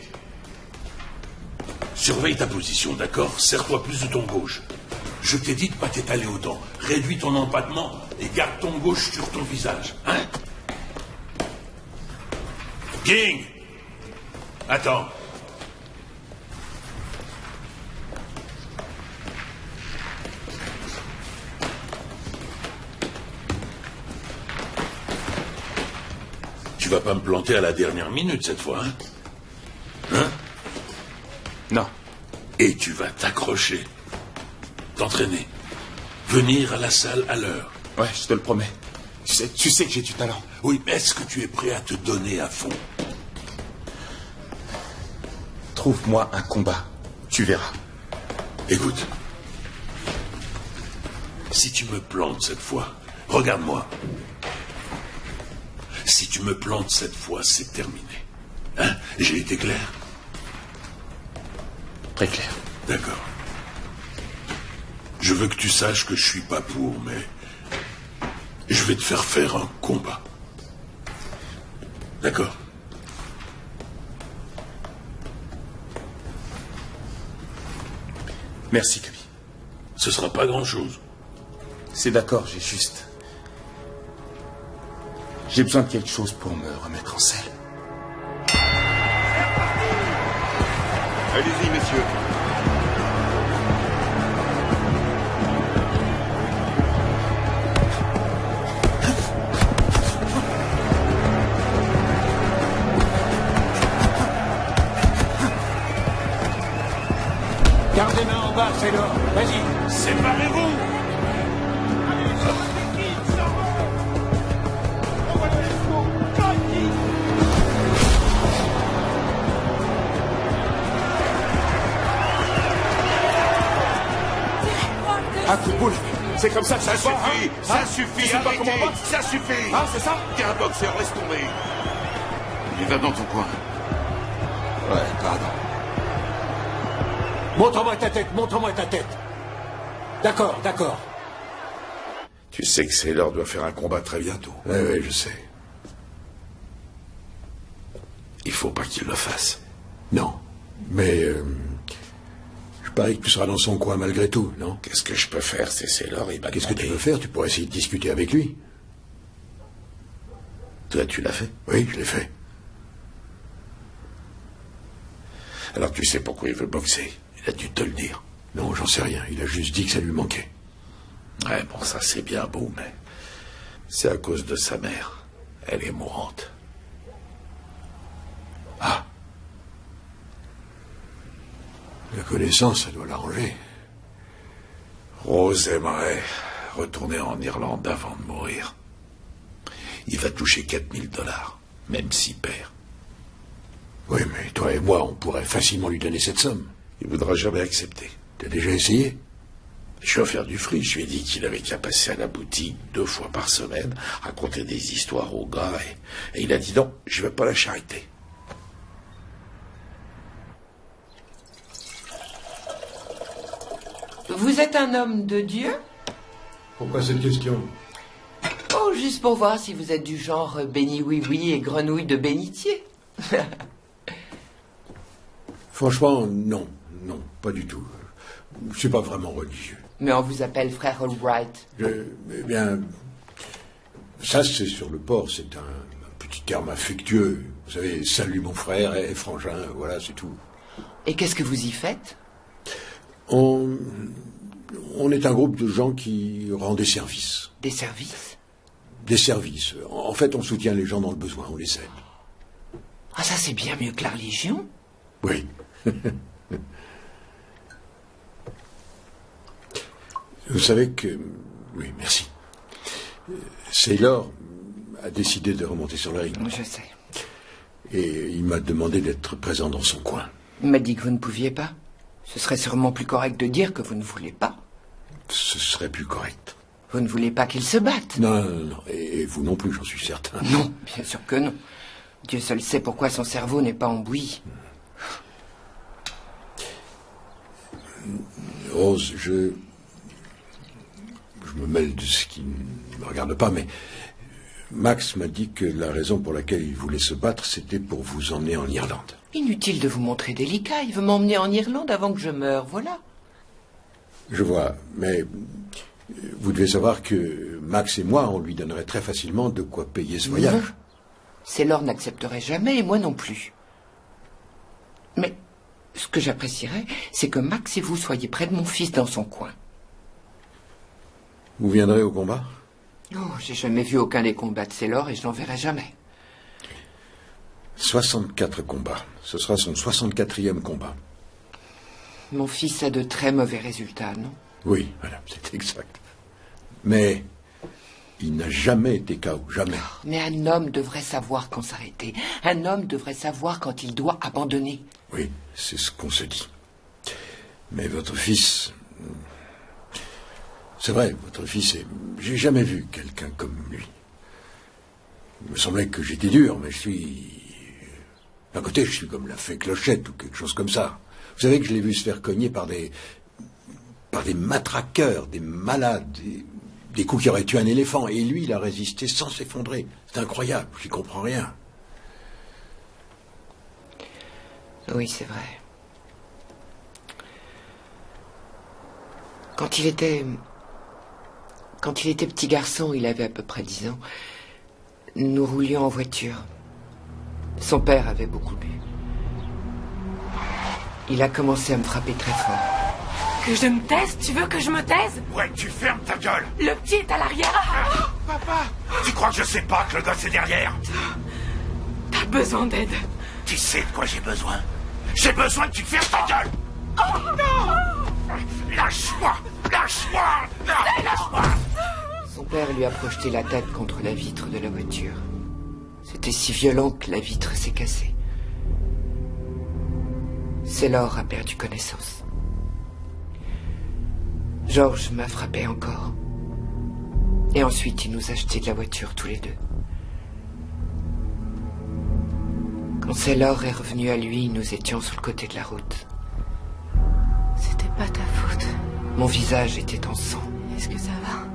Speaker 2: Surveille ta position, d'accord? Serre-toi plus de ton gauche. Je t'ai dit de pas t'étaler autant. Réduis ton empattement et garde ton gauche sur ton visage, hein? King! Attends. Tu vas pas me planter à la dernière minute cette fois, hein? Hein?
Speaker 14: Non.
Speaker 2: Et tu vas t'accrocher. T'entraîner. Venir à la salle à l'heure.
Speaker 14: Ouais, je te le promets. Tu sais que j'ai du talent.
Speaker 2: Oui, mais est-ce que tu es prêt à te donner à fond?
Speaker 14: Trouve-moi un combat. Tu verras.
Speaker 2: Écoute. Si tu me plantes cette fois, regarde-moi. Si tu me plantes cette fois, c'est terminé. Hein? J'ai été clair?
Speaker 14: Très clair.
Speaker 2: D'accord. Je veux que tu saches que je suis pas pour, mais je vais te faire un combat. D'accord?
Speaker 14: Merci, Cubby.
Speaker 2: Ce sera pas grand-chose.
Speaker 14: C'est d'accord, j'ai besoin de quelque chose pour me remettre en selle.
Speaker 3: Allez-y, messieurs.
Speaker 1: Garde les mains en bas, c'est l'or. Vas-y.
Speaker 2: Séparez-vous.
Speaker 1: Un coup de boule. C'est comme ça que ça se voit, hein?
Speaker 3: Ça suffit, arrêtez. Ça suffit.
Speaker 1: Ah, c'est ça?
Speaker 3: T'es un boxeur, laisse tomber.
Speaker 5: Il va dans ton coin.
Speaker 1: Ouais, pardon. Montre-moi ta tête, montre-moi ta tête. D'accord, d'accord.
Speaker 3: Tu sais que Sailor doit faire un combat très bientôt.
Speaker 1: Oui, je sais.
Speaker 3: Il faut pas qu'il le fasse.
Speaker 1: Non. Mais je parie que tu seras dans son coin malgré tout, non?
Speaker 3: Qu'est-ce que je peux faire, c'est Sailor, il m'a
Speaker 1: Qu'est-ce que tu
Speaker 3: demandé.
Speaker 1: veux faire? Tu pourrais essayer de discuter avec lui.
Speaker 3: Toi, tu l'as fait?
Speaker 1: Oui, je l'ai fait.
Speaker 3: Alors tu sais pourquoi il veut boxer. Il a dû te le dire.
Speaker 1: Non, j'en sais rien. Il a juste dit que ça lui manquait.
Speaker 3: Ouais, bon, ça c'est bien beau, mais c'est à cause de sa mère. Elle est mourante.
Speaker 1: Ah. connaissance, ça doit l'arranger.
Speaker 2: Rose aimerait retourner en Irlande avant de mourir. Il va toucher 4000 $, même s'il perd.
Speaker 1: Oui, mais toi et moi, on pourrait facilement lui donner cette somme.
Speaker 2: Il voudra jamais accepter.
Speaker 1: T'as déjà essayé?
Speaker 2: Je vais faire du fric. Je lui ai dit qu'il avait qu'à passer à la boutique 2 fois par semaine, raconter des histoires aux gars, et il a dit non, je vais pas la charité.
Speaker 4: Vous êtes un homme de Dieu?
Speaker 1: Pourquoi cette question?
Speaker 4: Oh, juste pour voir si vous êtes du genre béni oui-oui et grenouille de bénitier.
Speaker 1: Franchement, non. Non, pas du tout. Je suis pas vraiment religieux.
Speaker 4: Mais on vous appelle frère Albright.
Speaker 1: Eh bien, ça c'est sur le port, c'est un petit terme affectueux. Vous savez, salut mon frère et frangin, voilà, c'est tout.
Speaker 4: Et qu'est-ce que vous y faites?
Speaker 1: On est un groupe de gens qui rendent des services.
Speaker 4: Des services?
Speaker 1: Des services. En fait, on soutient les gens dans le besoin, on les aide.
Speaker 4: Ah, ça c'est bien mieux que la religion.
Speaker 1: Oui. Vous savez que... Oui, merci. Saylor a décidé de remonter sur la rive.
Speaker 4: Je sais.
Speaker 1: Et il m'a demandé d'être présent dans son coin.
Speaker 4: Il m'a dit que vous ne pouviez pas. Ce serait sûrement plus correct de dire que vous ne voulez pas.
Speaker 1: Ce serait plus correct.
Speaker 4: Vous ne voulez pas qu'il se batte?
Speaker 1: Non, non, non. Et vous non plus, j'en suis certain.
Speaker 4: Non, bien sûr que non. Dieu seul sait pourquoi son cerveau n'est pas en bouillie.
Speaker 1: Rose, je me mêle de ce qui ne me regarde pas, mais Max m'a dit que la raison pour laquelle il voulait se battre, c'était pour vous emmener en Irlande.
Speaker 4: Inutile de vous montrer délicat. Il veut m'emmener en Irlande avant que je meure, voilà.
Speaker 1: Je vois, mais vous devez savoir que Max et moi, on lui donnerait très facilement de quoi payer ce voyage.
Speaker 4: Non. Saylor n'accepterait jamais, et moi non plus. Mais ce que j'apprécierais, c'est que Max et vous soyez près de mon fils dans son coin.
Speaker 1: Vous viendrez au combat?
Speaker 4: Oh, j'ai jamais vu aucun des combats de Saylor et je n'en verrai jamais.
Speaker 1: 64 combats. Ce sera son 64e combat.
Speaker 4: Mon fils a de très mauvais résultats, non?
Speaker 1: Oui, voilà, c'est exact. Mais il n'a jamais été KO, jamais.
Speaker 4: Mais un homme devrait savoir quand s'arrêter. Un homme devrait savoir quand il doit abandonner.
Speaker 1: Oui, c'est ce qu'on se dit. Mais votre fils... C'est vrai, votre fils est... J'ai jamais vu quelqu'un comme lui. Il me semblait que j'étais dur, mais je suis... D'un côté, je suis comme la fée Clochette ou quelque chose comme ça. Vous savez que je l'ai vu se faire cogner par des matraqueurs, des malades, des coups qui auraient tué un éléphant. Et lui, il a résisté sans s'effondrer. C'est incroyable, j'y comprends rien.
Speaker 4: Oui, c'est vrai. Quand il était petit garçon, il avait à peu près 10 ans, nous roulions en voiture. Son père avait beaucoup bu. Il a commencé à me frapper très fort.
Speaker 12: Que je me taise? Tu veux que je me taise?
Speaker 3: Ouais, tu fermes ta gueule.
Speaker 12: Le petit est à l'arrière.
Speaker 3: Papa! Tu crois que je sais pas que le gosse est derrière?
Speaker 12: T'as besoin d'aide.
Speaker 3: Tu sais de quoi j'ai besoin? J'ai besoin que tu fermes ta gueule.
Speaker 12: Oh non!
Speaker 3: Lâche-moi! Lâche-moi! Lâche-moi!
Speaker 4: Son père lui a projeté la tête contre la vitre de la voiture. C'était si violent que la vitre s'est cassée. Saylor a perdu connaissance. George m'a frappé encore. Et ensuite, il nous a jeté de la voiture tous les deux. Quand Saylor est revenu à lui, nous étions sur le côté de la route.
Speaker 12: C'était pas ta faute.
Speaker 4: Mon visage était en sang.
Speaker 12: Est-ce que ça va?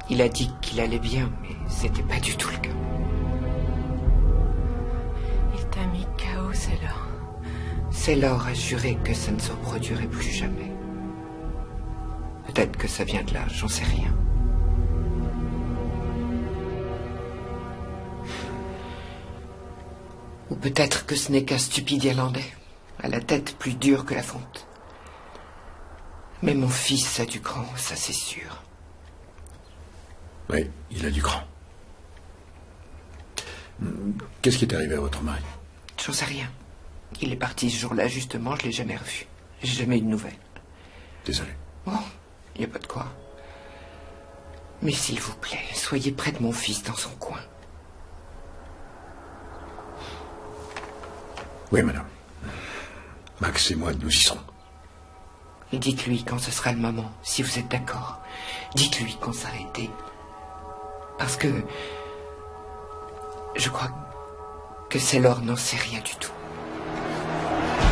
Speaker 4: Il a dit qu'il allait bien, mais c'était pas du tout le cas.
Speaker 12: Il t'a mis KO, Saylor.
Speaker 4: Saylor a juré que ça ne se reproduirait plus jamais. Peut-être que ça vient de là, j'en sais rien. Ou peut-être que ce n'est qu'un stupide Irlandais, à la tête plus dure que la fonte. Mais mon fils a du cran, ça c'est sûr.
Speaker 1: Oui, il a du cran. Qu'est-ce qui est arrivé à votre mari?
Speaker 4: J'en sais rien. Il est parti ce jour-là, justement, je l'ai jamais revu. J'ai jamais eu de nouvelles.
Speaker 9: Désolé.
Speaker 4: Oh, il n'y a pas de quoi. Mais s'il vous plaît, soyez près de mon fils dans son coin.
Speaker 9: Oui, madame. Max et moi, nous y serons.
Speaker 4: Et dites-lui quand ce sera le moment, si vous êtes d'accord. Dites-lui qu'on s'arrêtait. Parce que... je crois que Sailor n'en sait rien du tout.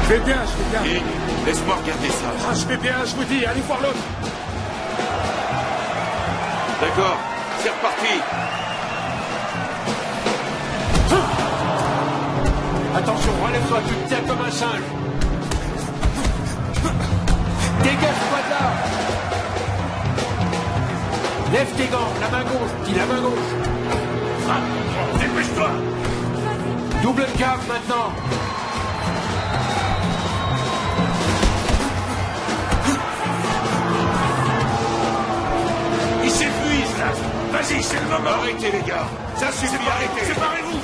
Speaker 9: Je vais bien.
Speaker 3: King, laisse-moi regarder ça.
Speaker 9: Ah, je vais bien, je vous dis, allez voir l'autre.
Speaker 3: D'accord, c'est reparti.
Speaker 1: Attention, relève-toi, tu te tiens comme un singe. Dégage-toi de là. Lève tes gants, la main gauche, dis la main gauche.
Speaker 2: Frappe, dépêche-toi.
Speaker 1: Double le câble maintenant.
Speaker 2: Il s'épuise, là. Vas-y, c'est le moment.
Speaker 3: Arrêtez, les gars. Ça suffit, arrêtez.
Speaker 2: Séparez-vous.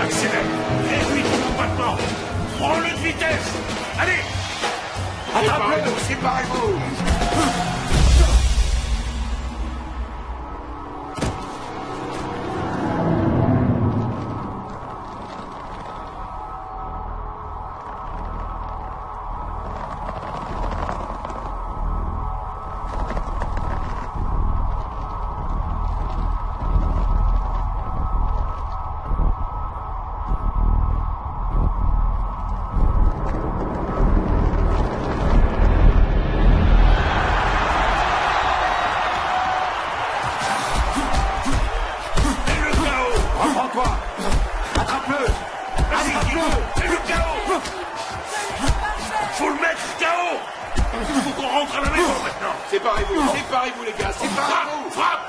Speaker 2: Accélère. Réduis ton combattement. Prends-le de vitesse. Allez.
Speaker 1: Attrape-le.
Speaker 2: Séparez-vous.
Speaker 3: Séparez-vous, les gars, séparez-vous.
Speaker 2: Frappe.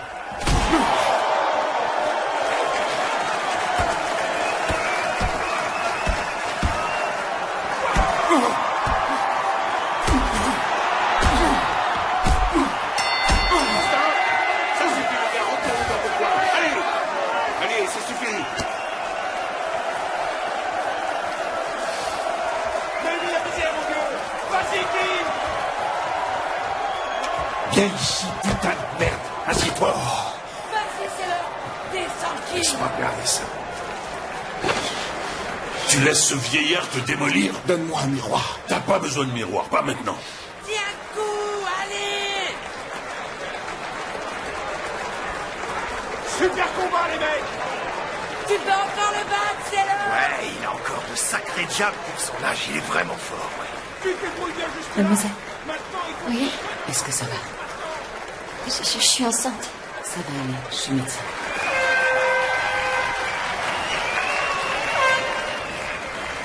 Speaker 3: Ça suffit, les gars, retournez dans vos coins. Allez, ça suffit.
Speaker 1: Mets-lui la misère, mon gueule. Vas-y, King.
Speaker 9: Viens ici, putain de merde. Assieds-toi.
Speaker 7: Vas-y, c'est l'heure. Descends, King.
Speaker 9: Laisse-moi regarder ça.
Speaker 2: Tu laisses ce vieillard te démolir?
Speaker 9: Donne-moi un miroir.
Speaker 2: T'as pas besoin de miroir, pas maintenant.
Speaker 7: Tiens un coup, allez.
Speaker 1: Super combat, les mecs.
Speaker 7: Tu peux encore le battre, c'est l'heure.
Speaker 15: Ouais, il a encore de sacrés diables pour son âge, il est vraiment fort, ouais.
Speaker 1: Tu te débrouilles bien juste
Speaker 16: Mademoiselle.
Speaker 1: Maintenant, il faut...
Speaker 16: Oui. Est-ce que ça va? Je suis enceinte. Ça va aller, je suis médecin.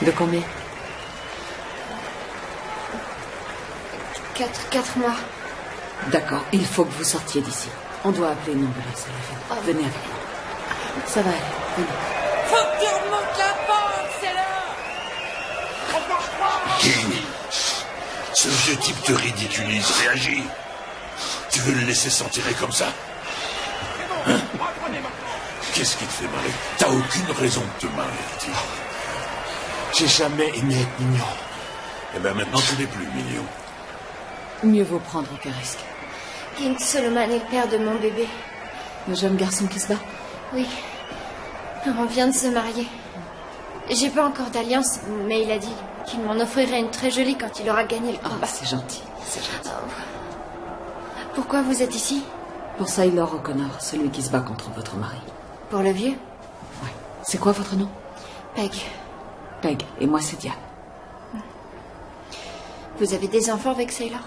Speaker 16: De combien? 4 mois.
Speaker 17: D'accord, il faut que vous sortiez d'ici. On doit appeler une ambulance à la fin. Venez avec moi. Ça va aller, venez.
Speaker 7: Faut que tu remontes la pente, c'est l'heure.
Speaker 2: King, ce vieux type te ridiculise, réagis. Tu veux le laisser s'enterrer comme ça? Hein? Qu'est-ce qui te fait marrer? T'as aucune raison de te marrer, petit.
Speaker 6: J'ai jamais aimé être mignon.
Speaker 2: Eh ben maintenant tu n'es plus mignon.
Speaker 17: Mieux vaut prendre aucun risque.
Speaker 16: King Solomon est le père de mon bébé.
Speaker 17: Le jeune garçon qui se bat?
Speaker 16: Oui. On vient de se marier. J'ai pas encore d'alliance, mais il a dit qu'il m'en offrirait une très jolie quand il aura gagné le combat.
Speaker 17: Ah, c'est gentil, c'est gentil.
Speaker 16: Pourquoi vous êtes ici?
Speaker 17: Pour Sailor O'Connor, celui qui se bat contre votre mari.
Speaker 16: Pour le vieux?
Speaker 17: Ouais. C'est quoi votre nom?
Speaker 16: Peg.
Speaker 17: Peg. Et moi, c'est Diane.
Speaker 16: Vous avez des enfants avec Sailor?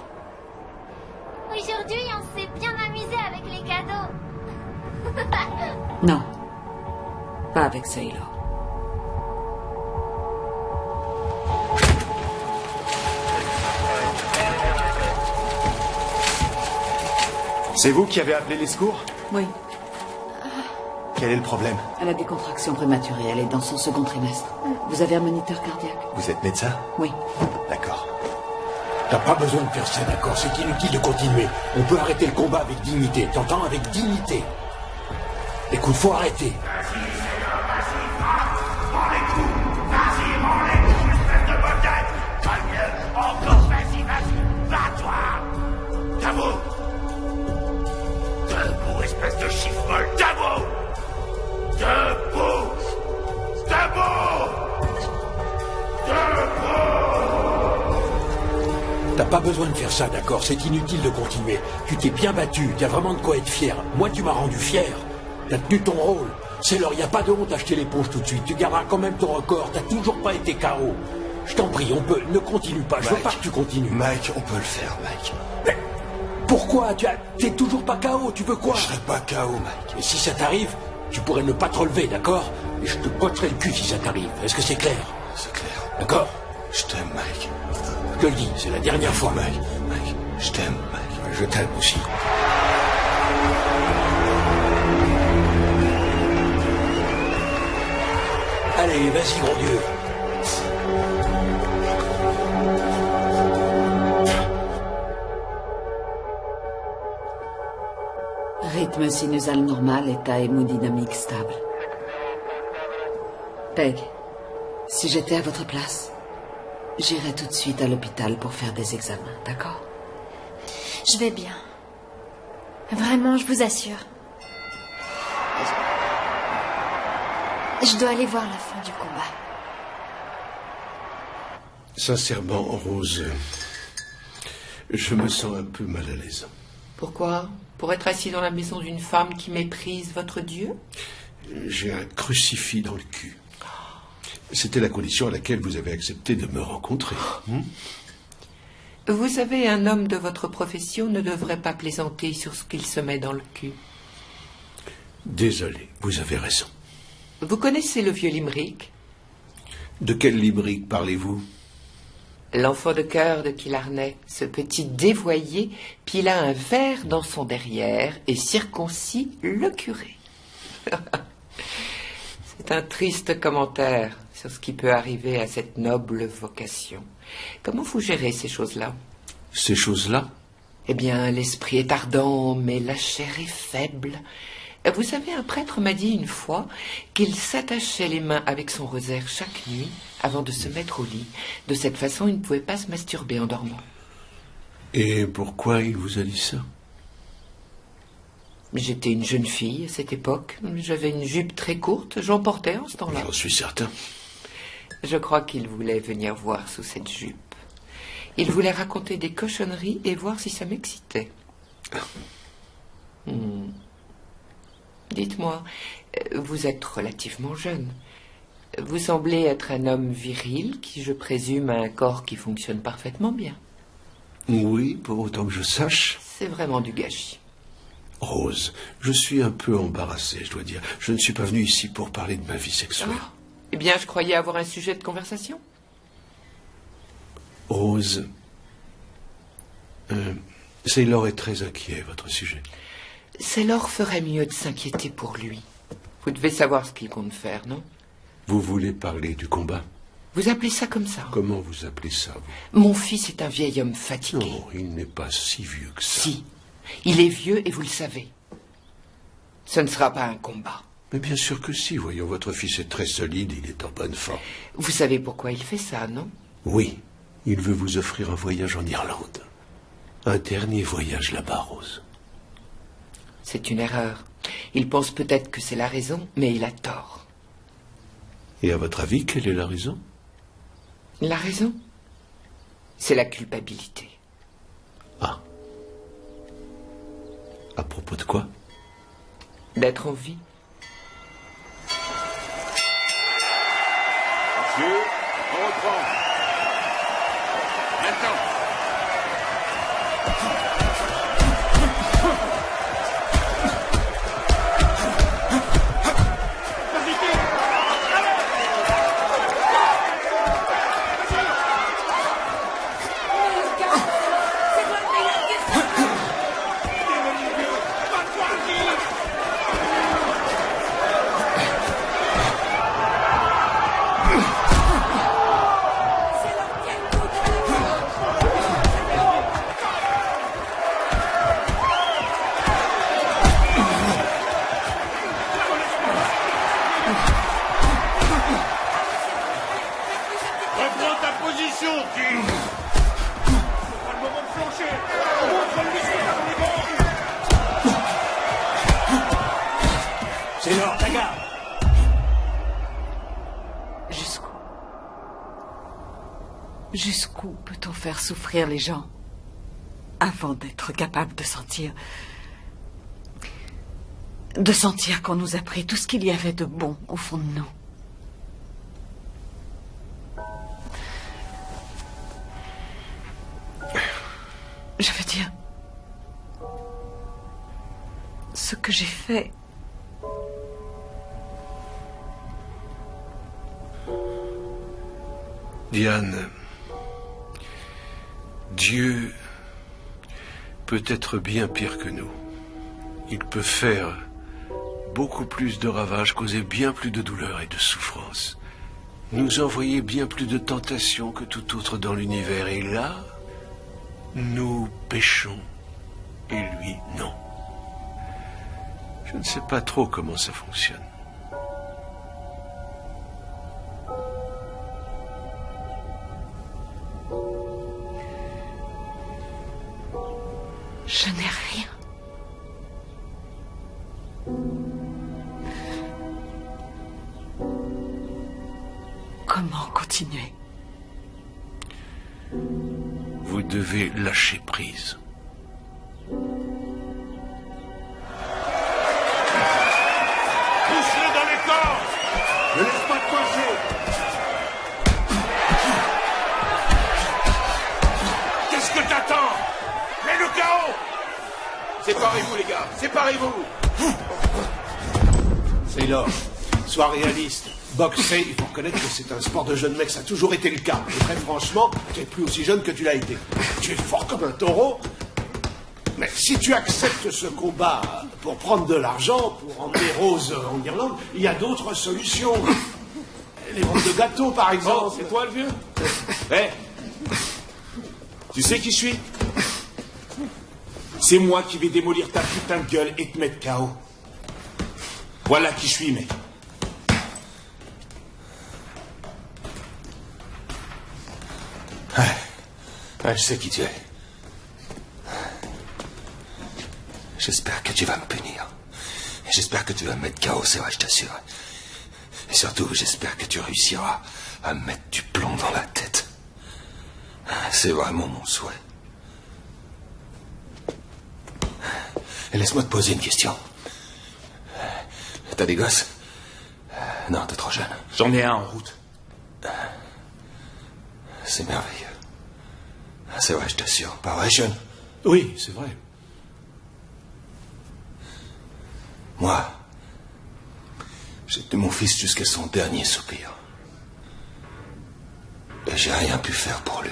Speaker 18: Aujourd'hui, on s'est bien amusé avec les cadeaux.
Speaker 17: Non. Pas avec Sailor.
Speaker 14: C'est vous qui avez appelé les secours?
Speaker 17: Oui.
Speaker 14: Quel est le problème?
Speaker 17: Elle a des contractions prématurées. Elle est dans son second trimestre. Vous avez un moniteur cardiaque?
Speaker 14: Vous êtes médecin?
Speaker 17: Oui.
Speaker 14: D'accord.
Speaker 1: T'as pas besoin de faire ça, d'accord? C'est inutile de continuer. On peut arrêter le combat avec dignité. T'entends? Avec dignité. Écoute, faut arrêter. besoin de faire ça, d'accord? C'est inutile de continuer. Tu t'es bien battu, t'as vraiment de quoi être fier. Moi, tu m'as rendu fier. T'as tenu ton rôle. C'est l'heure, y a pas de honte à jeter l'éponge tout de suite. Tu garderas quand même ton record, t'as toujours pas été KO. Je t'en prie, on peut... Ne continue pas, je veux pas que tu continues.
Speaker 11: Mike, on peut le faire, Mike.
Speaker 1: Mais pourquoi? T'es toujours pas KO, tu veux quoi?
Speaker 11: Je serai pas KO, Mike.
Speaker 1: Et si ça t'arrive, tu pourrais ne pas te relever, d'accord? Et je te botterai le cul si ça t'arrive. Est-ce que c'est clair?
Speaker 11: C'est clair.
Speaker 1: D'accord?
Speaker 11: Je t'aime, Mike.
Speaker 1: Je te le dis, c'est la dernière fois.
Speaker 11: Mike, je t'aime, Mike.
Speaker 1: Je t'aime aussi. Allez, vas-y, gros Dieu.
Speaker 17: Rythme sinusal normal, état hémodynamique stable. Peg, si j'étais à votre place, j'irais tout de suite à l'hôpital pour faire des examens, d'accord?
Speaker 16: Je vais bien. Vraiment, je vous assure. Je dois aller voir la fin du combat.
Speaker 9: Sincèrement, Rose, je me sens un peu mal à l'aise.
Speaker 4: Pourquoi? Pour être assis dans la maison d'une femme qui méprise votre Dieu?
Speaker 9: J'ai un crucifix dans le cul. C'était la condition à laquelle vous avez accepté de me rencontrer.
Speaker 4: Vous savez, un homme de votre profession ne devrait pas plaisanter sur ce qu'il se met dans le cul.
Speaker 9: Désolé, vous avez raison.
Speaker 4: Vous connaissez le vieux limerick?
Speaker 9: De quel limerick parlez-vous?
Speaker 4: L'enfant de cœur de Killarney, ce petit dévoyé, pila un verre dans son derrière et circoncit le curé. C'est un triste commentaire sur ce qui peut arriver à cette noble vocation. Comment vous gérez ces choses-là?
Speaker 9: Ces choses-là?
Speaker 4: Eh bien, l'esprit est ardent, mais la chair est faible. Vous savez, un prêtre m'a dit une fois qu'il s'attachait les mains avec son rosaire chaque nuit avant de se mettre au lit. De cette façon, il ne pouvait pas se masturber en dormant.
Speaker 9: Et pourquoi il vous a dit ça?
Speaker 4: J'étais une jeune fille à cette époque. J'avais une jupe très courte, j'en portais en ce temps-là.
Speaker 9: J'en suis certain.
Speaker 4: Je crois qu'il voulait venir voir sous cette jupe. Il voulait raconter des cochonneries et voir si ça m'excitait. Dites-moi, vous êtes relativement jeune. Vous semblez être un homme viril qui, je présume, a un corps qui fonctionne parfaitement bien.
Speaker 9: Oui, pour autant que je sache.
Speaker 4: C'est vraiment du gâchis.
Speaker 9: Rose, je suis un peu embarrassé, je dois dire. Je ne suis pas venu ici pour parler de ma vie sexuelle.
Speaker 4: Ah. Eh bien, je croyais avoir un sujet de conversation.
Speaker 9: Rose, Sailor est très inquiet, votre sujet.
Speaker 4: Sailor ferait mieux de s'inquiéter pour lui. Vous devez savoir ce qu'il compte faire, non?
Speaker 9: Vous voulez parler du combat?
Speaker 4: Vous appelez ça comme ça?
Speaker 9: Comment vous appelez ça, vous?
Speaker 4: Mon fils est un vieil homme fatigué.
Speaker 9: Non, il n'est pas si vieux que ça.
Speaker 4: Si. Il est vieux et vous le savez. Ce ne sera pas un combat.
Speaker 9: Mais bien sûr que si. Voyons, votre fils est très solide, il est en bonne forme.
Speaker 4: Vous savez pourquoi il fait ça, non?
Speaker 9: Oui. Il veut vous offrir un voyage en Irlande. Un dernier voyage là-bas, Rose.
Speaker 4: C'est une erreur. Il pense peut-être que c'est la raison, mais il a tort.
Speaker 9: Et à votre avis, quelle est la raison?
Speaker 4: La raison? C'est la culpabilité.
Speaker 9: Ah. À propos de quoi?
Speaker 4: D'être en vie.
Speaker 3: Monsieur, on reprend. Maintenant. Reprends ta position, King. C'est pas le moment de flancher. Montre-lui ce
Speaker 1: C'est l'heure, ta garde.
Speaker 17: Jusqu'où peut-on faire souffrir les gens? avant d'être capable de sentir... de sentir qu'on nous a pris tout ce qu'il y avait de bon au fond de nous. Je veux dire, ce que j'ai fait...
Speaker 9: Diane, Dieu peut être bien pire que nous. Il peut faire beaucoup plus de ravages, causer bien plus de douleur et de souffrance, nous envoyer bien plus de tentations que tout autre dans l'univers. Et là, nous péchons, et lui, non. Je ne sais pas trop comment ça fonctionne.
Speaker 17: Je n'ai rien. Comment continuer?
Speaker 9: Vous devez lâcher prise.
Speaker 3: Pousse-le dans les corps!
Speaker 1: Ne laisse pas te coincer!
Speaker 3: Qu'est-ce que t'attends? Mets-le KO!
Speaker 8: Séparez-vous, les gars, séparez-vous!
Speaker 1: Sailor, sois réaliste. Boxer, il faut reconnaître que c'est un sport de jeunes mecs, ça a toujours été le cas. Et très franchement, tu n'es plus aussi jeune que tu l'as été. Tu es fort comme un taureau. Mais si tu acceptes ce combat pour prendre de l'argent, pour emmener Rose en Irlande, il y a d'autres solutions. Les ventes de gâteaux, par exemple.
Speaker 3: Oh, c'est toi le vieux? Hé! Tu sais qui je suis? C'est moi qui vais démolir ta putain de gueule et te mettre KO. Voilà qui je suis, mec.
Speaker 11: Ouais, je sais qui tu es. J'espère que tu vas me punir. Et j'espère que tu vas me mettre KO, c'est vrai, je t'assure. Et surtout, j'espère que tu réussiras à me mettre du plomb dans la tête. C'est vraiment mon souhait. Et laisse-moi te poser une question. T'as des gosses? Non, t'es trop jeune.
Speaker 3: J'en ai un en route.
Speaker 11: C'est merveilleux. C'est vrai, je t'assure. Pas vrai, Sean?
Speaker 1: Oui, c'est vrai.
Speaker 11: Moi, j'étais mon fils jusqu'à son dernier soupir. Et j'ai rien pu faire pour lui.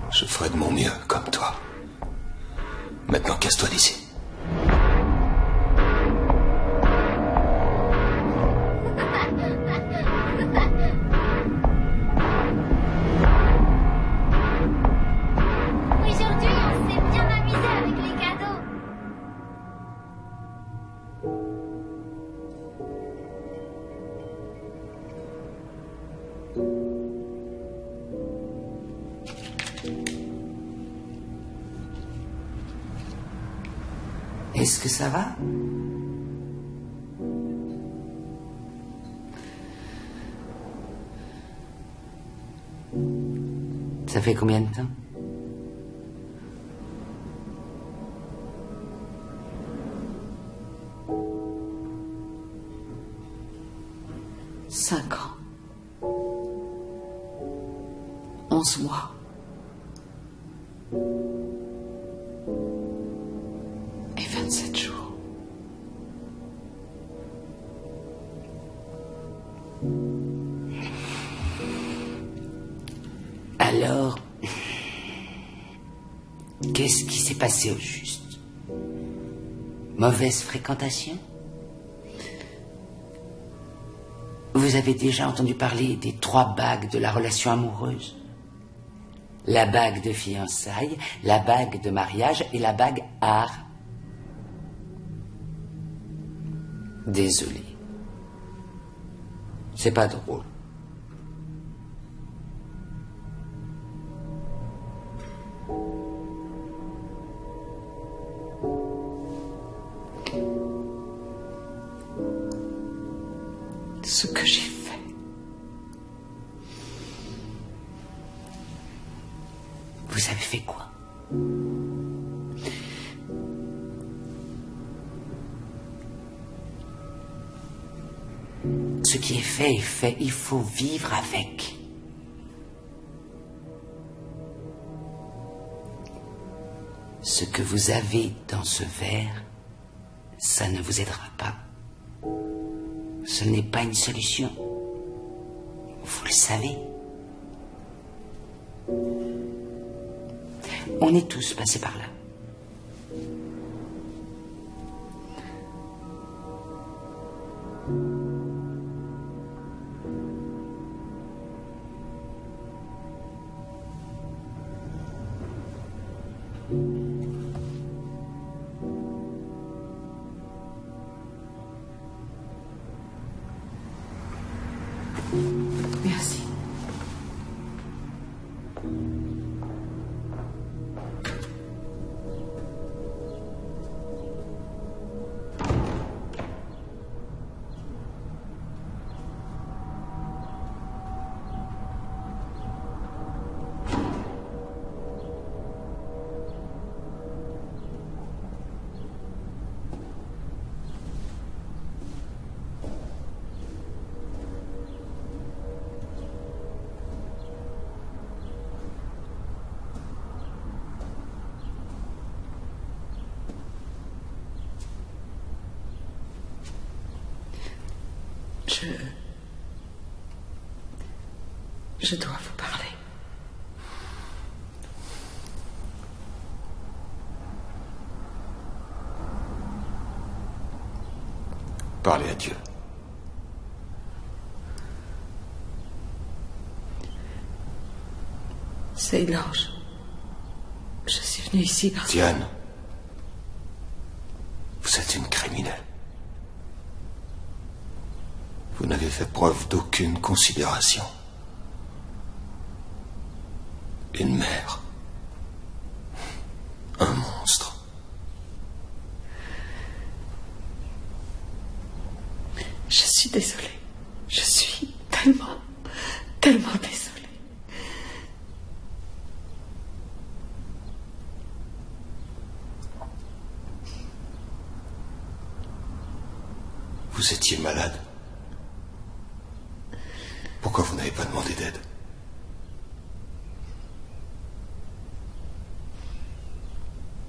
Speaker 11: Je ferai de mon mieux, comme toi. Maintenant, casse-toi d'ici.
Speaker 18: Aujourd'hui, on s'est bien amusé avec les cadeaux.
Speaker 4: Est-ce que ça va? Ça fait combien de temps?
Speaker 17: Cinq ans. 11 mois. Et 27 jours.
Speaker 4: Alors, qu'est-ce qui s'est passé au juste? Mauvaise fréquentation? Vous avez déjà entendu parler des 3 bagues de la relation amoureuse? La bague de fiançailles, la bague de mariage et la bague art. Désolé. C'est pas drôle.
Speaker 17: Ce que j'ai fait.
Speaker 4: Vous avez fait quoi? Ce qui est fait, il faut vivre avec. Ce que vous avez dans ce verre, ça ne vous aidera pas. Ce n'est pas une solution. Vous le savez. On est tous passés par là.
Speaker 17: Merci. Je dois vous parler.
Speaker 11: Parlez à Dieu.
Speaker 17: C'est l'ange. Je suis venue ici parce que...
Speaker 11: Diane, vous êtes une criminelle. Vous n'avez fait preuve d'aucune considération. Une mère. Un monstre.
Speaker 17: Je suis désolée. Je suis tellement désolée.
Speaker 11: Vous étiez malade. Pourquoi vous n'avez pas demandé d'aide?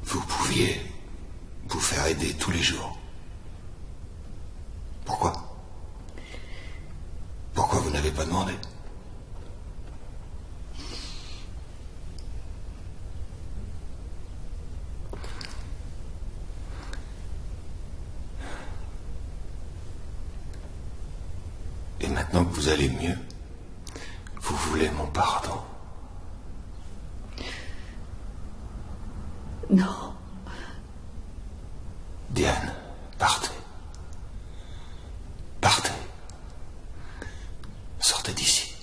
Speaker 11: Vous pouviez vous faire aider tous les jours. Pourquoi? Pourquoi vous n'avez pas demandé? Et maintenant que vous allez mieux, vous voulez mon pardon?
Speaker 17: Non.
Speaker 11: Diane, partez. Partez. Sortez d'ici.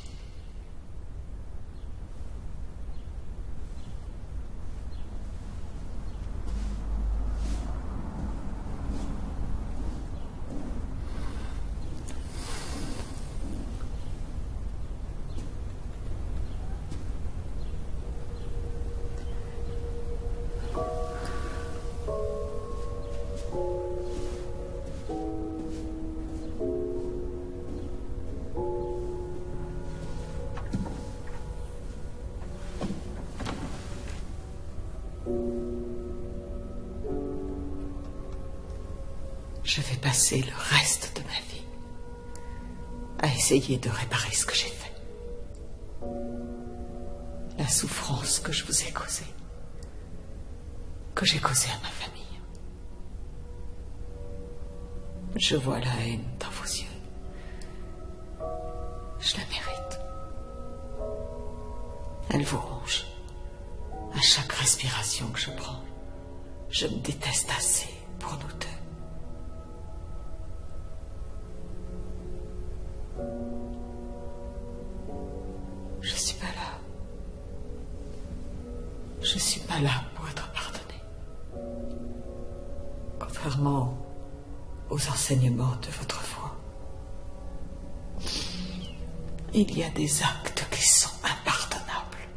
Speaker 17: Je vais passer le reste de ma vie à essayer de réparer ce que j'ai fait. La souffrance que je vous ai causée, que j'ai causée à ma famille. Je vois la haine dans vos yeux. Je la mérite. Elle vous ronge. À chaque respiration que je prends, je me déteste assez pour nous deux. Je suis pas là. Je suis pas là pour être pardonnée. Contrairement aux enseignements de votre foi, il y a des actes qui sont impardonnables.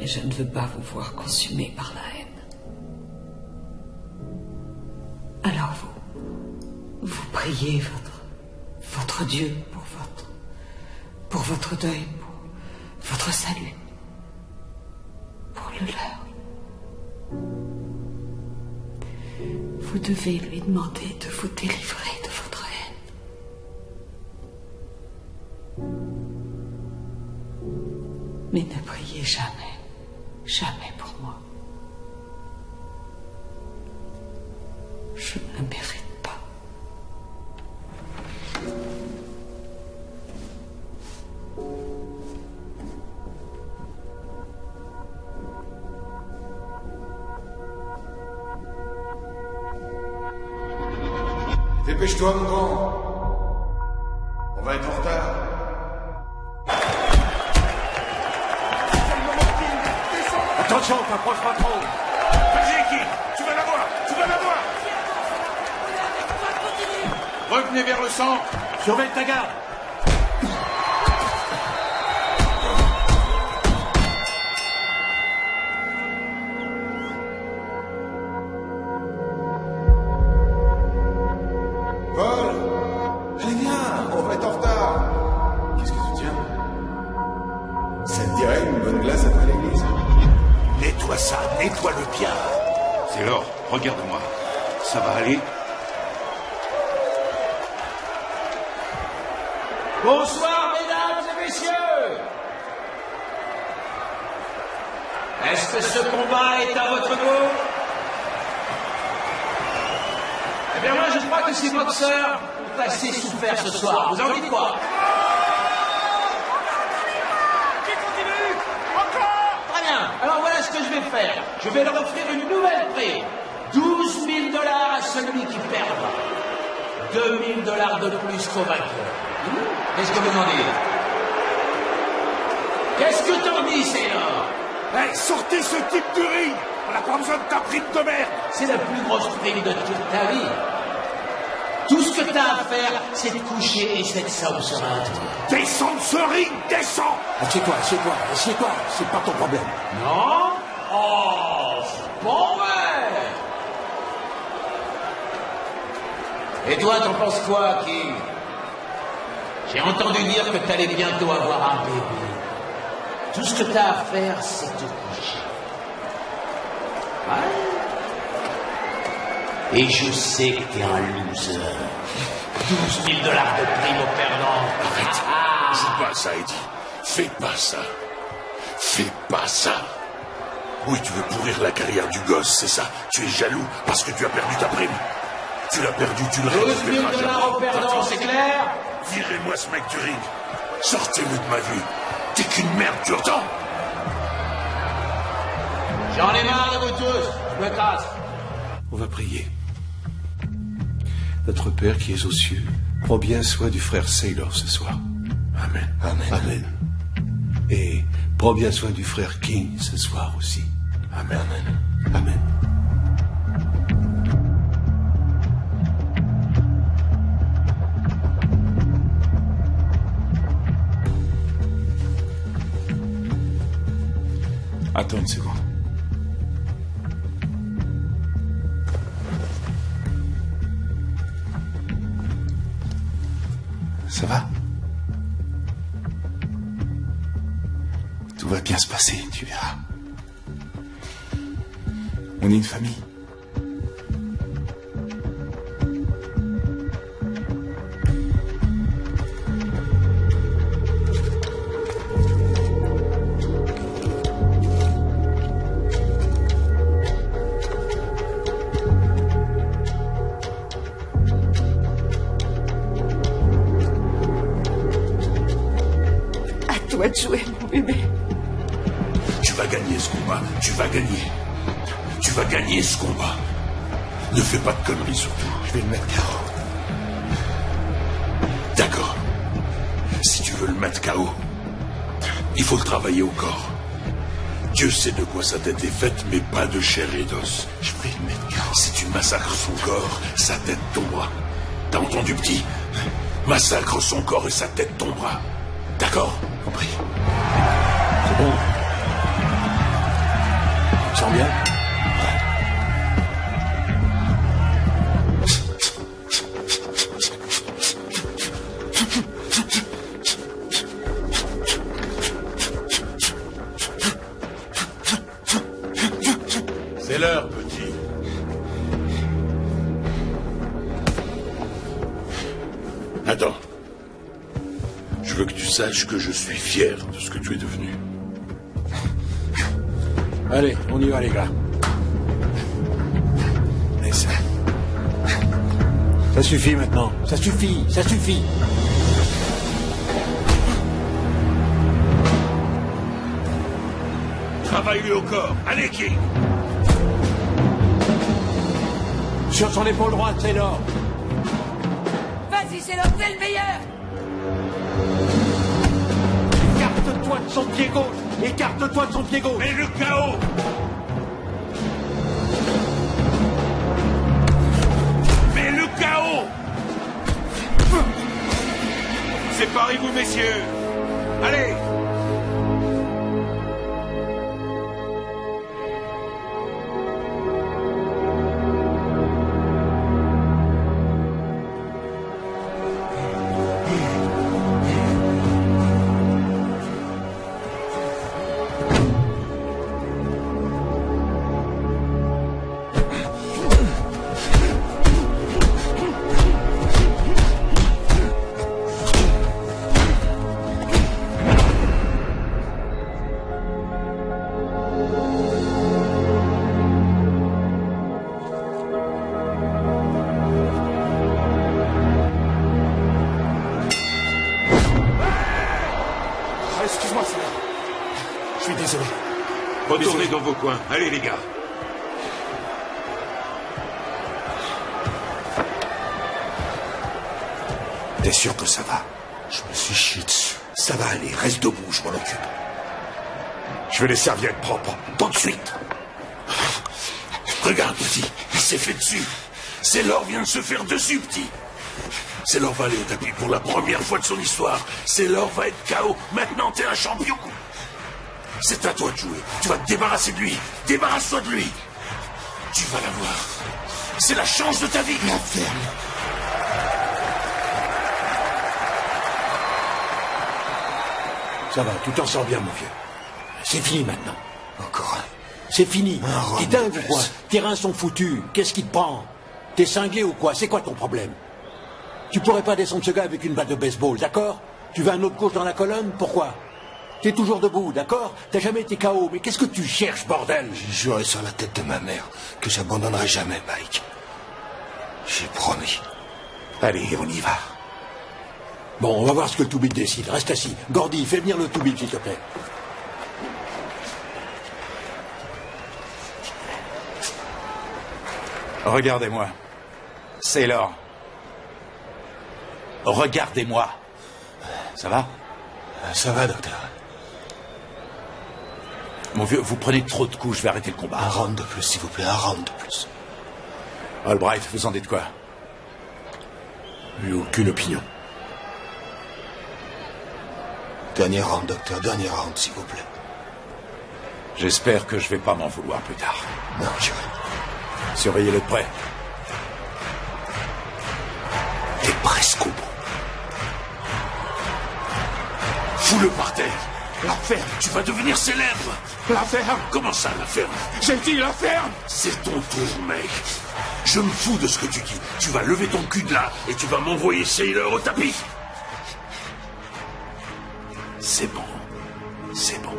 Speaker 17: Mais je ne veux pas vous voir consumé par la haine. Alors vous priez votre Dieu pour votre deuil, pour votre salut, pour le leur. Vous devez lui demander de vous délivrer de votre haine. Mais ne priez jamais, jamais pour moi. Je ne le mérite pas.
Speaker 15: Dépêche-toi, mon grand. On va être en retard.
Speaker 1: Attention, t'approches pas trop.
Speaker 3: Vas-y, King, tu vas l'avoir, tu vas l'avoir. Revenez vers le centre.
Speaker 1: Surveille ta garde.
Speaker 15: Paul, allez viens, on va être en retard. Qu'est-ce que tu tiens? Ça te dirait une bonne glace après l'église?
Speaker 2: Nettoie ça, nettoie-le bien.
Speaker 5: C'est l'or, regarde-moi. Ça va aller?
Speaker 8: Bonsoir, mesdames et messieurs. Est-ce que ce combat est à votre goût? Eh bien, moi, je crois que ces boxeurs ont assez souffert ce soir. Vous en dites quoi?
Speaker 3: Qui continue? Encore?
Speaker 8: Très bien. Alors, voilà ce que je vais faire. Je vais leur offrir une nouvelle prix. 12 000 $ à celui qui perdra. 2 000 $ de plus qu'au vainqueur. Qu'est-ce que vous en dites? Qu'est-ce que t'en dis, Sailor?
Speaker 3: Hey, sortez ce type du ring. On n'a pas besoin de ta prime de merde.
Speaker 8: C'est la plus grosse prime de toute ta vie. Tout ce que t'as à faire, c'est de coucher et cette somme sera à toi.
Speaker 3: Descends de ce ring, descends.
Speaker 1: Assieds-toi, assieds-toi, assieds-toi. C'est pas ton problème.
Speaker 8: Non? Oh, c'est bon, ouais. Et toi, t'en penses quoi, King? J'ai entendu dire que t'allais bientôt avoir un bébé. Tout ce que t'as à faire, c'est te coucher. Ouais. Et je sais que t'es un loser. 12 000 $ de prime au perdant.
Speaker 2: Arrête. Joue pas ça, Eddie. Fais pas ça. Fais pas ça. Oui, tu veux pourrir la carrière du gosse, c'est ça. Tu es jaloux parce que tu as perdu ta prime. Tu l'as perdu, tu le
Speaker 8: 12 000
Speaker 2: récupéreras jamais.
Speaker 8: $ au perdant, c'est clair?
Speaker 2: Virez-moi ce mec du ring. Sortez-le de ma vue. T'es qu'une merde, tu entends?
Speaker 8: J'en ai marre de vous tous. Je me casse.
Speaker 9: On va prier. Notre Père qui es aux cieux, prends bien soin du frère Sailor ce soir.
Speaker 2: Amen.
Speaker 11: Amen.
Speaker 9: Amen. Et prends bien soin du frère King ce soir aussi.
Speaker 2: Amen.
Speaker 9: Amen. Amen.
Speaker 6: Attends une seconde. Ça va? Tout va bien se passer, tu verras. On est une famille.
Speaker 17: De jouer, mon bébé.
Speaker 2: Tu vas gagner ce combat. Tu vas gagner. Tu vas gagner ce combat. Ne fais pas de conneries surtout.
Speaker 6: Je vais le mettre KO.
Speaker 2: D'accord. Si tu veux le mettre KO, il faut le travailler au corps. Dieu sait de quoi sa tête est faite, mais pas de chair et d'os.
Speaker 6: Je vais le mettre KO.
Speaker 2: Si tu massacres son corps, sa tête tombera. T'as entendu, petit? Massacre son corps et sa tête tombera. D'accord?
Speaker 6: Compris.
Speaker 1: C'est bon.
Speaker 2: Je veux que tu saches que je suis fier de ce que tu es devenu.
Speaker 1: Allez, on y va, les gars.
Speaker 6: Mais ça...
Speaker 1: Ça suffit maintenant. Ça suffit, ça suffit.
Speaker 2: Travaille-lui au corps. Allez, King.
Speaker 1: Sur son épaule droite, Taylor.
Speaker 7: Vas-y, c'est l'homme, c'est le meilleur.
Speaker 1: Écarte-toi de son pied gauche. Écarte-toi de son pied gauche.
Speaker 2: Mais le chaos. Mais le chaos. Séparez-vous, messieurs. Allez.
Speaker 1: Excuse-moi, c'est... Je suis désolé.
Speaker 2: Retournez dans vos coins. Allez, les gars.
Speaker 3: T'es sûr que ça va? Je me suis chié dessus. Ça va aller, reste debout, je m'en occupe. Je veux les serviettes propres, tout de suite.
Speaker 2: Regarde, petit, il s'est fait dessus. Sailor vient de se faire dessus, petit. Sailor va aller au tapis pour la première fois de son histoire. Sailor va être KO. Maintenant, t'es un champion. C'est à toi de jouer. Tu vas te débarrasser de lui. Débarrasse-toi de lui. Tu vas l'avoir. C'est la chance de ta vie.
Speaker 3: La ferme.
Speaker 1: Ça va, tu t'en sors bien, mon vieux. C'est fini maintenant.
Speaker 3: Encore un.
Speaker 1: C'est fini.
Speaker 3: Un
Speaker 1: T'es dingue ou quoi? Tes reins sont foutus. Qu'est-ce qui te prend? T'es cinglé ou quoi? C'est quoi ton problème? Tu pourrais pas descendre ce gars avec une batte de baseball, d'accord? Tu veux un autre gauche dans la colonne? Pourquoi? T'es toujours debout, d'accord? T'as jamais été KO, mais qu'est-ce que tu cherches, bordel?
Speaker 3: J'ai juré sur la tête de ma mère que j'abandonnerai jamais, Mike. J'ai promis. Allez, on y va.
Speaker 1: Bon, on va voir ce que le Toubib décide. Reste assis. Gordy, fais venir le Toubib, s'il te plaît.
Speaker 6: Regardez-moi. Sailor. Regardez-moi. Ça va?
Speaker 3: Ça va, docteur.
Speaker 6: Mon vieux, vous prenez trop de coups, je vais arrêter le combat.
Speaker 3: Un round de plus, s'il vous plaît, un round de plus.
Speaker 6: Albright, vous en dites quoi?
Speaker 1: J'ai aucune opinion.
Speaker 3: Dernier round, docteur, dernier round, s'il vous plaît.
Speaker 6: J'espère que je vais pas m'en vouloir plus tard.
Speaker 3: Non, j'irai.
Speaker 6: Surveillez-le de près.
Speaker 3: T'es presque au bout.
Speaker 2: Fous-le par terre.
Speaker 3: La ferme.
Speaker 2: Tu vas devenir célèbre.
Speaker 3: La ferme.
Speaker 2: Comment ça, la ferme?
Speaker 3: J'ai dit la ferme.
Speaker 2: C'est ton tour, mec. Je me fous de ce que tu dis. Tu vas lever ton cul de là et tu vas m'envoyer Sailor au tapis. C'est bon. C'est bon.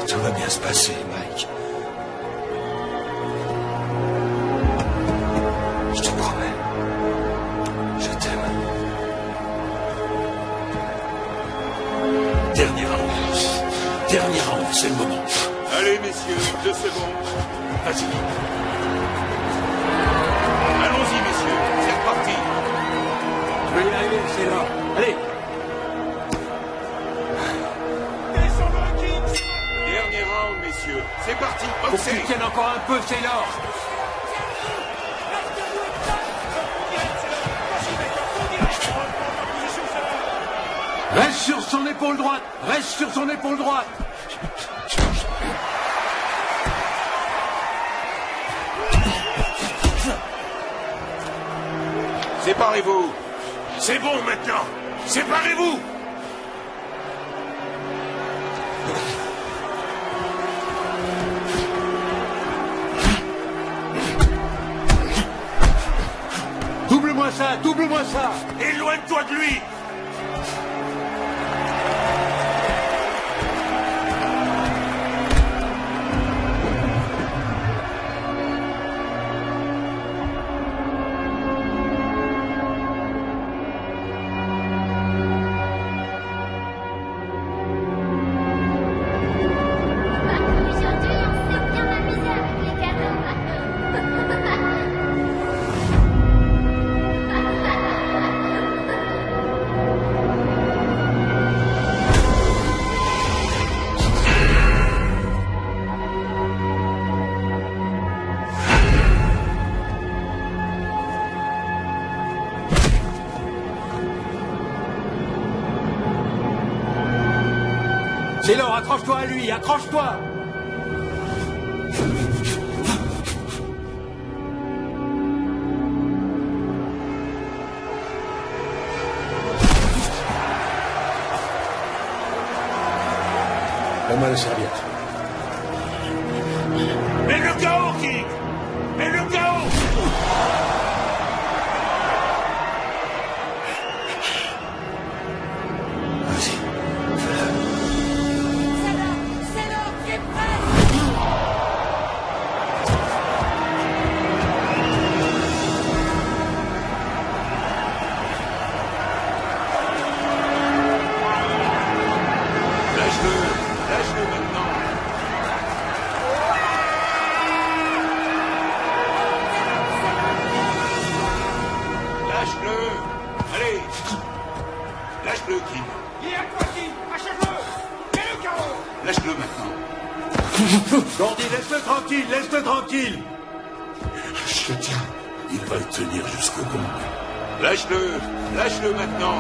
Speaker 3: Tout va bien se passer, Mike. Je te promets. Je t'aime.
Speaker 2: Dernier round. Dernier round, c'est le moment.
Speaker 3: Allez, messieurs, 2 secondes.
Speaker 2: Vas-y.
Speaker 3: Allons-y, messieurs, c'est reparti.
Speaker 1: Je vais y arriver, c'est là. Allez.
Speaker 3: Dernier round, messieurs. C'est parti.
Speaker 1: Faut que tu tiennes encore un peu, Sailor. Reste sur son épaule droite. Reste sur son épaule droite.
Speaker 2: Séparez-vous. C'est bon maintenant. Séparez-vous.
Speaker 1: Double-moi ça, double-moi ça.
Speaker 2: Éloigne-toi de lui.
Speaker 1: C'est l'or, accroche-toi à lui, accroche-toi. Donne-moi la serviette.
Speaker 2: Mais le chaos, King. Mais le chaos.
Speaker 1: Gordy, laisse-le tranquille, laisse-le tranquille.
Speaker 2: Je te tiens. Il va le tenir jusqu'au bout. Lâche-le. Lâche-le maintenant.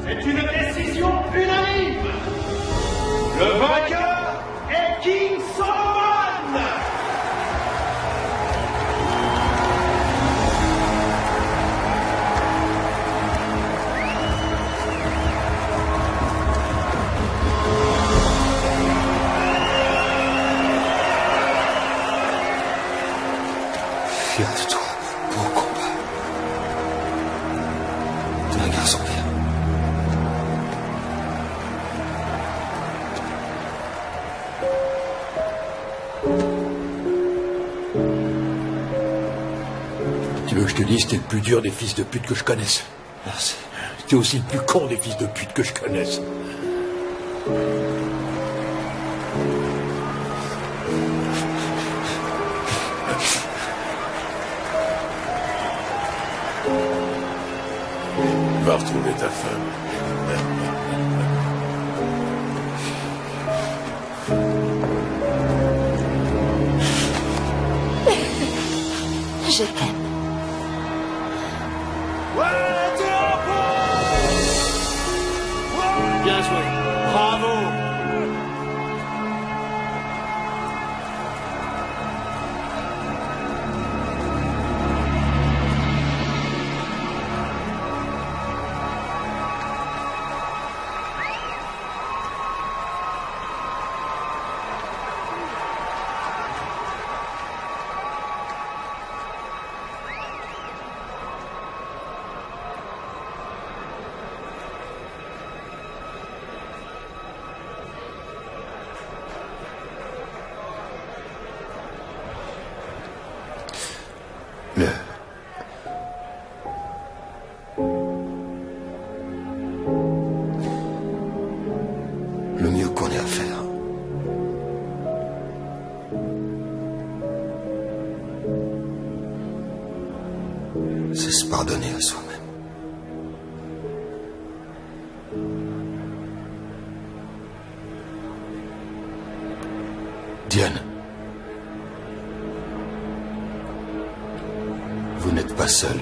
Speaker 8: C'est une décision unanime. Le vainqueur est King Solomon.
Speaker 11: Fier de toi, beau combat. T'es un garçon bien.
Speaker 1: Tu veux que je te dise, t'es le plus dur des fils de pute que je connaisse.
Speaker 11: Merci.
Speaker 1: T'es aussi le plus con des fils de pute que je connaisse.
Speaker 2: Va retrouver ta femme.
Speaker 16: Je t'aime.
Speaker 1: Bien joué. Bravo.
Speaker 11: c'est se pardonner à soi-même. Diane, vous n'êtes pas seule.